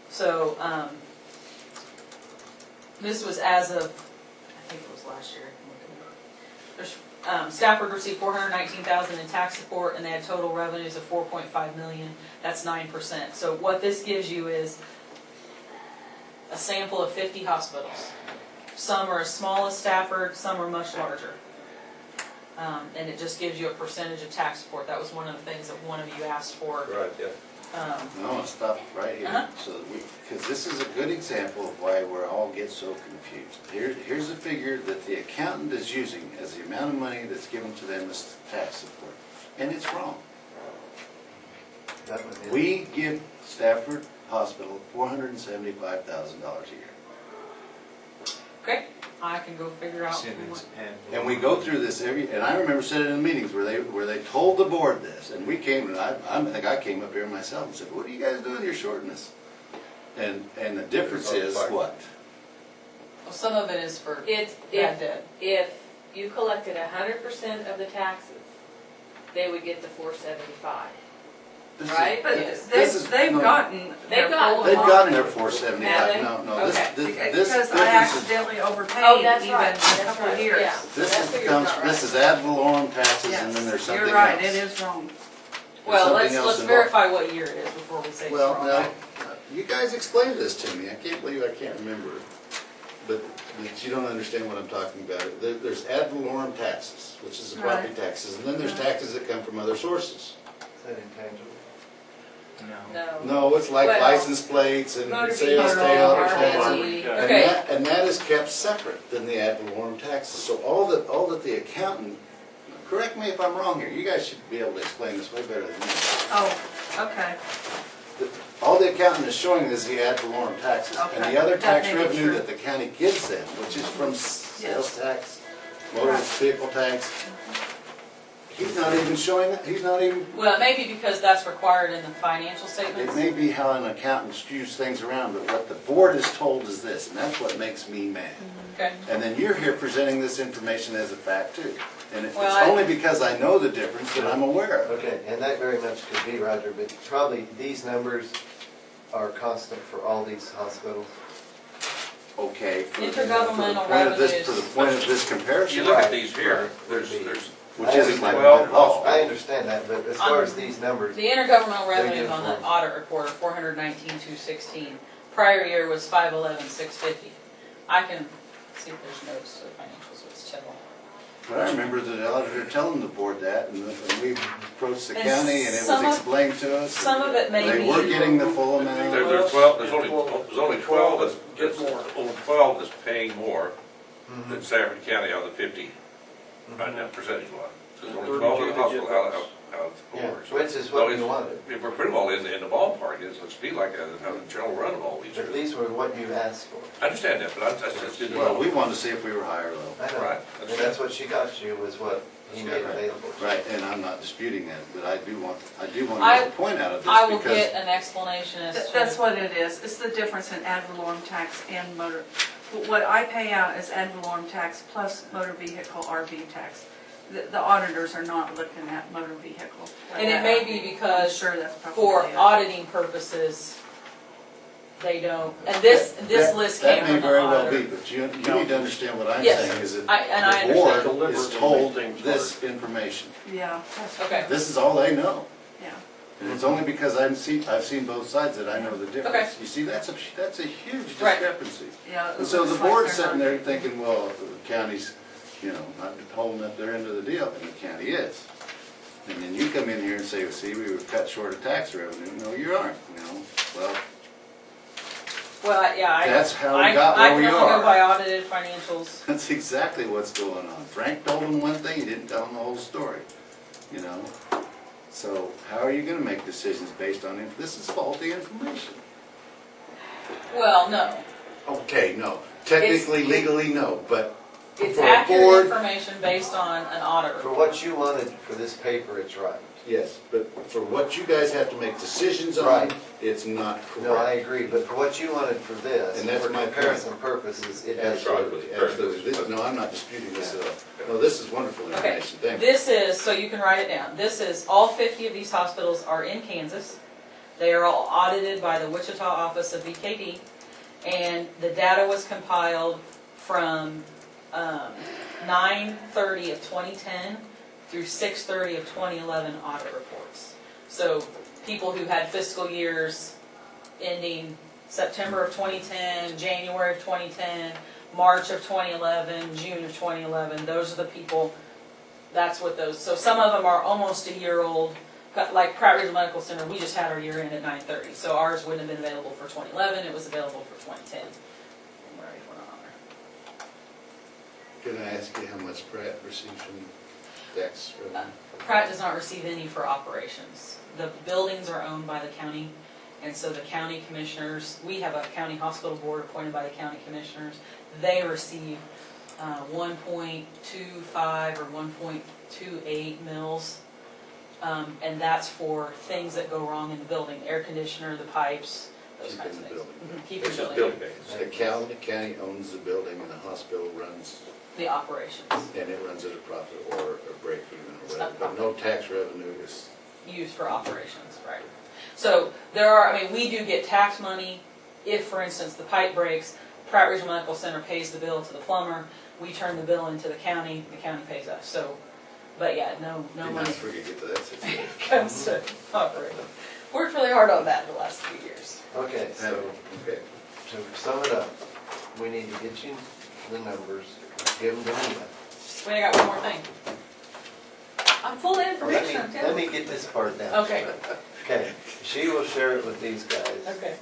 So this was as of, I think it was last year. Stafford received $419,000 in tax support, and they had total revenues of $4.5 million. That's 9%. So what this gives you is a sample of 50 hospitals. Some are as small as Stafford, some are much larger. And it just gives you a percentage of tax support. That was one of the things that one of you asked for. Right, yeah. I want to stop right here, so that because this is a good example of why we all get so confused. Here's a figure that the accountant is using as the amount of money that's given to them as tax support, and it's wrong. We give Stafford Hospital $475,000 a year. Okay, I can go figure out. And we go through this and I remember sitting in meetings where they told the board this, and we came, and I think I came up here myself and said, what are you guys doing? You're shorting us. And the difference is what? Well, some of it is for It's, bad debt. if you collected 100% of the taxes, they would get the $475. Right? But Yes. they've gotten their full They've amount. gotten their $475. Have they? No, Okay. this Because difference I is, accidentally overpaid Oh, that's even right, a that's couple of right, years. yeah. this That is figure's comes, not right. this is ad valorem taxes, and then there's something else. You're right, it is wrong. Well, something else let's involved. verify what year it is before we say it's Well, wrong. now, you guys explained this to me. I can't believe I can't remember it. But you don't understand what I'm talking about. There's ad valorem taxes, which is the property taxes, and then there's taxes that come from other sources. Is that intangible? No. No. No, it's like Well, license plates and motor sales vehicle, tax. RV. Okay. And that is kept separate than the ad valorem taxes. So all that the accountant, correct me if I'm wrong here, you guys should be able to explain this way better than me. Oh, okay. All the accountant is showing is the ad valorem taxes. And Okay, the other that tax may be revenue true. that the county gives them, which is from sales tax, motor vehicle tax, he's not even showing it, he's not even, Well, it may be because that's required in the financial it statements. may be how an accountant skews things around, but what the board is told is this, and that's what makes me mad. Okay. And then you're here presenting this information as a fact too. And it's Well, only because I know the difference that I'm aware of it. Okay, and that very much could be, Roger, but probably these numbers are constant for all these hospitals. Okay. Intergovernmental For the point of this comparison. You look at these here, there's, Which isn't my Well, law. I understand that, but as far as these numbers, The intergovernmental revenues They're on the uniform. audit report are 419,216. Prior year was 511,650. I can see if there's notes to the financials, it's Chevron. But I remember the auditor telling the board that, and we approached the And county, and it some was of- explained to us. some of it may They be- were getting the full amount. there's 12, there's only 12 only 12 that's paying more than Stafford County out of the 50, right now, percentage-wise. So there's only 12 in the hospital out of yeah, 4. So- which is so what we it's- wanted. We're pretty well in the ballpark, it's be like a general run of all these. But these were what you asked for. I understand that, but I just didn't Well, know. we wanted to see if we were high or low. I know, Right. and that's what she got you, was what he made available. Right, and I'm not disputing that, but I do want to I- make a point out of I this will because get an explanation as to. That's what it is. It's the difference in ad valorem tax and motor. What I pay out is ad valorem tax plus motor vehicle RV tax. The auditors are not looking at motor vehicle. And it may be I'm because sure that's probably for it. auditing purposes, they don't, and this list came That from may the very well be, auditor. but you need to understand what I'm Yes, saying is that and I the understand. board is told this information. Yeah, Okay, This is all they know. yeah. And it's only because I've seen both sides that I know the difference. Okay. You see, that's a huge Right. discrepancy. Yeah. And so the looks like board's they're sitting not- there thinking, well, the county's, not holding up their end of the deal, and the county is. And then you come in here and say, well, see, we were cut short of tax revenue. No, you aren't, Well, Well, yeah, That's how we got where we I can only are. go by audited financials. that's exactly what's going on. Frank told him one thing, he didn't tell him the whole story, So how are you gonna make decisions based on, this is faulty information? Well, no, Okay, no, technically, legally, no, but it's For a accurate board- information based on an audit For report. what you wanted for this paper, it's right. yes, but for what you guys have to make decisions on, Right. it's not No, I correct. agree, but for what you wanted for this, And that's for my comparison purposes, it does. Absolutely, absolutely. No, I'm not disputing this at all. No, this is wonderful Okay, information, thank you. this is, so you can write it down, this is, all 50 of these hospitals are in Kansas. They are all audited by the Wichita office of BKD, and the data was compiled from 9/30 of 2010 through 6/30 of 2011 audit reports. So people who had fiscal years ending September of 2010, January of 2010, March of 2011, June of 2011, those are the people, that's what those, so some of them are almost a year old, but like Pratt Regional Medical Center, we just had our year end at 9/30, so ours wouldn't have been available for 2011, it was available for 2010. Where are you going on there? Can I ask you how much Pratt received from tax revenue? Pratt does not receive any for operations. The buildings are owned by the county, and so the county commissioners, we have a county hospital board appointed by the county commissioners. They receive 1.25 or 1.28 mils, and that's for things that go wrong in the building, air conditioner, the pipes, those Keep kinds in of the things. building. Keep It's your just building, building days. The county owns the building and the hospital runs, the operations, and it runs at a profit or a break even or It's whatever, not but no tax revenue is, used for operations, right? So there are, we do get tax money if, for instance, the pipe breaks, Pratt Regional Medical Center pays the bill to the plumber, we turn the bill into the county pays us, so, but yeah, no be money nice if we could get to that situation. comes to operating. Worked really hard on that the last few years. Okay, so Okay, to sum it up, we need to get you the numbers, give them to Nina. Wait, I got one more thing. I'm full of Let information, I'm me telling you. get this part down. Okay, Okay, she will share it with these guys, okay.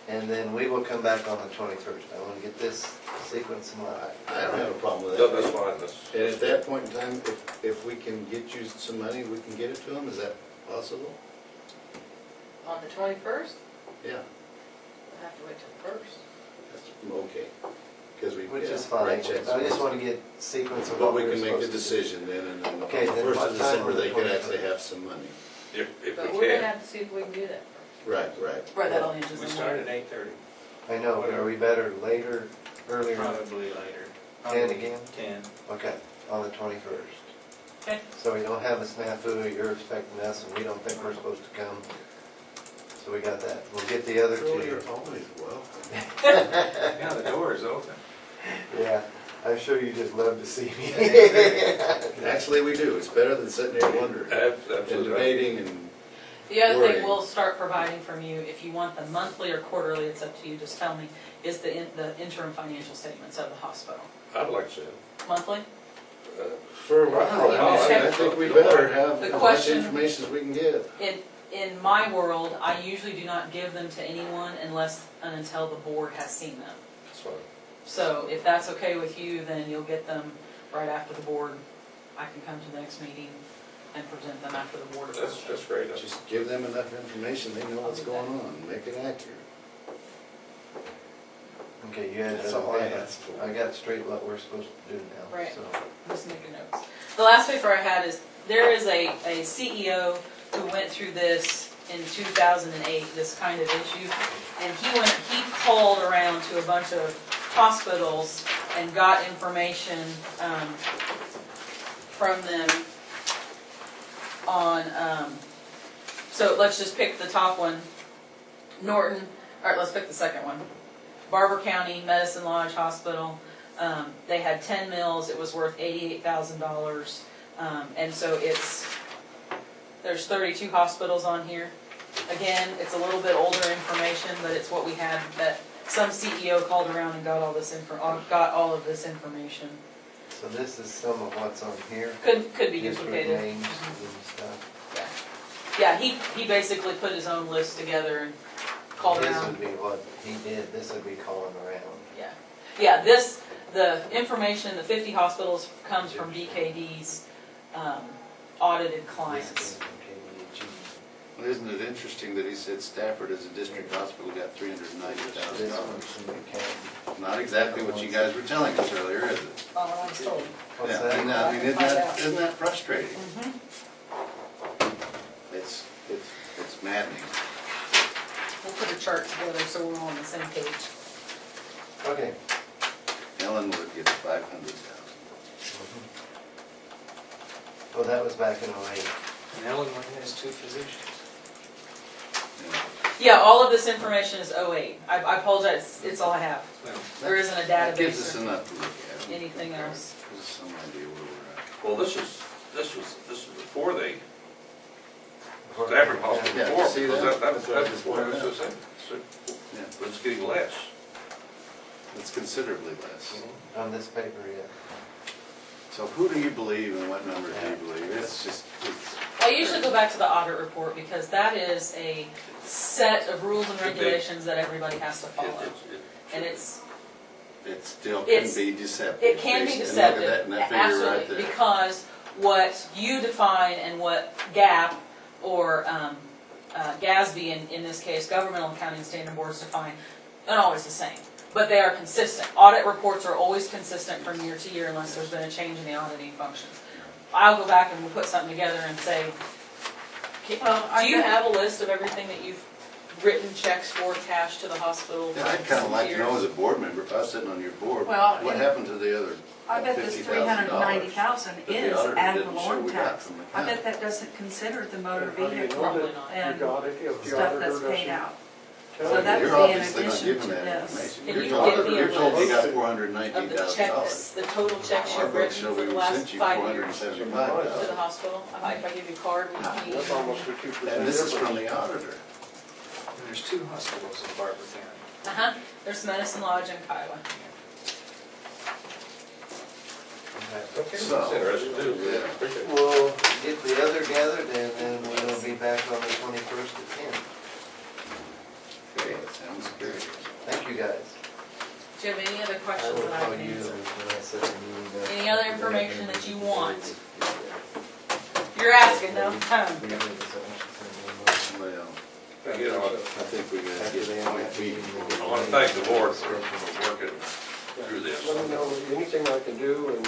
and then we will come back on the 21st. I want to get this sequence in line. I don't have a problem with No, that. that's fine, that's, And at that point in time, if we can get you some money, we can get it to them, is that possible? On the 21st, Yeah, we'll have to wait till the 1st. that's okay, because we. Which yeah, is fine. write checks. I just want to get sequence of But what we we're can make the supposed to do. decision then, and then on the Okay, then first what of time December, on the they could 21st? actually have some money. if But we we're can. gonna have to see if we can do that. Right, right. Right, that all hinges We on start that. at 8:30, I know, but are we better later, earlier? probably later. 10 again? 10. Okay, on the 21st. Okay. So we don't have a snafu, you're expecting us, and we don't think we're supposed to come. So we got that. We'll get the other Truly, you're two. always welcome. Yeah, the door is open. Yeah, I'm sure you just love to see me. Actually, we do, it's better than sitting there wondering and Absolutely. debating and, The other Worrying. thing we'll start providing from you, if you want the monthly or quarterly, it's up to you, just tell me, is the interim financial statements of the hospital. I'd like to. Monthly? for a while, I think we better have The as much question- information as we can get. In my world, I usually do not give them to anyone unless and until the board has seen them. That's fine. So if that's okay with you, then you'll get them right after the board. I can come to the next meeting and present them after the board approves. That's great. Just give them enough information, they know what's going on, make it accurate. Okay, you had That's another all I thing. asked for. I got straight what we're supposed to do now, Right. so. Just making notes. The last paper I had is, there is a CEO who went through this in 2008, this kind of issue, and he called around to a bunch of hospitals and got information from them on, so let's just pick the top one, Norton, all right, let's pick the second one. Barber County Medicine Lodge Hospital, they had 10 mills, it was worth $88,000, and so there's 32 hospitals on here, Again, it's a little bit older information, but it's what we had, that some CEO called around and got all this got all of this information. So this is some of what's on here? Could be Just with duplicated. names and stuff? Yeah, he basically put his own list together and called This around. would be what he did, this would be calling around. Yeah, the information, the 50 hospitals comes from DKD's audited This clients. is from KDG. Well, isn't it interesting that he said Stafford as a district hospital got $390,000? This one's from the county. Not exactly what you guys were telling us earlier, is it? Oh, I was told. What's Yeah, that? I mean, Find out. isn't that frustrating? Mhm. It's maddening. We'll put a chart together so we're all on the same page. Okay. Ellenwood gets $500,000. Well, that was back in '08. And Ellenwood has 2 physicians. Yeah. Yeah, all of this information is 08. I apologize, it's all I have. Well, There isn't a That gives us database or enough to look at. anything else. Gives us some idea where we're at. Well, this was before they, Stafford Hospital Yeah, before, see because that? that's what I was just saying. Yeah, But it's getting less. it's considerably less. On this paper, yeah. So who do you believe and what numbers do you believe? It's just, I usually go back to the audit report because that is a set of rules and regulations that everybody has to follow. And it still can it's- be deceptive. It can be And look at deceptive, that, and that figure right absolutely, there. because what you define and what GAAP or GASB in this case, Governmental Accounting Standard Boards define, aren't always the same. But they are consistent. Audit reports are always consistent from year to year unless there's been a change in the auditing functions. I'll go back and we'll put something together and say, do you have a list of everything that you've written checks for cash to the hospital? Yeah, I'd kind of like to know as a board member, if I was sitting on your board, Well, what and- happened to the other I bet this $50,000 $390,000 that the is auditor ad didn't show valorem we got tax. from the I county? bet that doesn't consider the motor How do you know vehicle Probably that not. you and got it if the stuff auditor that's paid doesn't out. tell So you? that would You're be in obviously not addition giving to that this. information. Can You're you told- give me a You're told we got list of the $419,000. checks, the total checks Our you've books written show for we the last sent you 5 years to the $475,000. hospital? If I give you a card, will you That's almost a 2% And this is from difference. the auditor. and there's 2 hospitals in Barber County. Uh-huh, there's Medicine Lodge and Kiowa. Okay, So- that's interesting too. Yeah. Appreciate it. We'll get the other gathered and then we'll be back on the 21st at 10. Okay, that sounds good. Thank you, guys. Do you have any other I questions will that I call can you answer? when I set the meeting up. Any other information that you want? You're asking, no? Well, You know, I think we gotta get the point B. I want to thank the board for working through this. Let me know anything I can do, and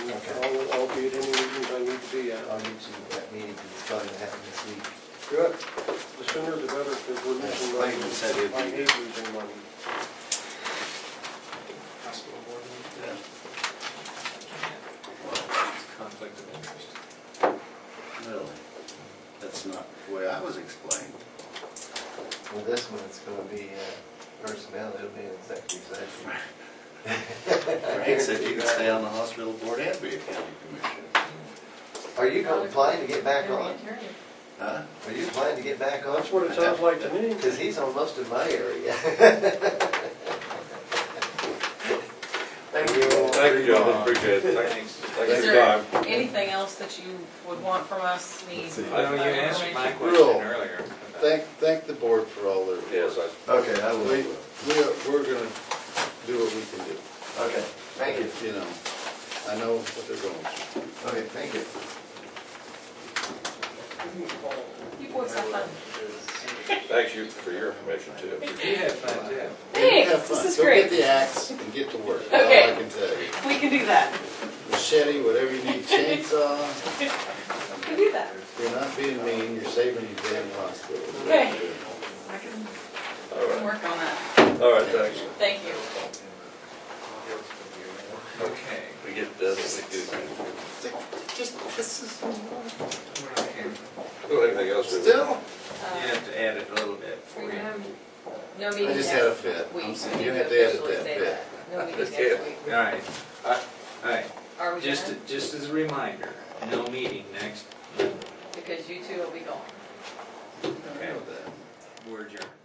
I'll be at any meetings I need to be at. I'll get you that meeting, it's going to happen this week. Good. The sooner the better, because we're losing money. Clayton said he'd be I here. hate losing money. Hospital board meeting. Conflict of interest. Really? That's not the way I was explained. Well, this one, it's going to be personnel, it'll be an executive session. Frank said you could stay on the hospital board and be a county commissioner. Are you going to plan to get back You're the on? attorney. Huh? Are you planning to get back on? That's what it sounds like to me. Because he's on most of my area. Thank you all. Thank you, gentlemen, appreciate it. Thanks. Thanks Is for your there time. anything else that you would want from us? Need I know you answered my information? question earlier. Thank the board for all their. Yes, Okay, I will. We're gonna do what we can do. Okay, thank you. You know, I know what they're going through. Okay, thank you. You boys have fun. thanks you for your information too. You had fun too. Have Thanks, fun. this is Go great. get the axe and get to work, that's all Okay. I can tell you. We can do that. Machete, whatever you need, chainsaw, We can do that. you're not being mean, you're saving your damn hospital. Okay. I All can right, work on that. all right, thanks. Thank you. Okay. We get this, we do. Just, this is, We're not here. Do anything else? we- still, You have to add it a little bit for We you. have no I meeting just had a next fit. week. I'm We saying, need you to have to edit officially that say fit. that. No meeting next Okay. week. All right, all right, Are we just, done? just as a reminder, no meeting next Monday. Because you two will be gone. I know that. We're adjourned.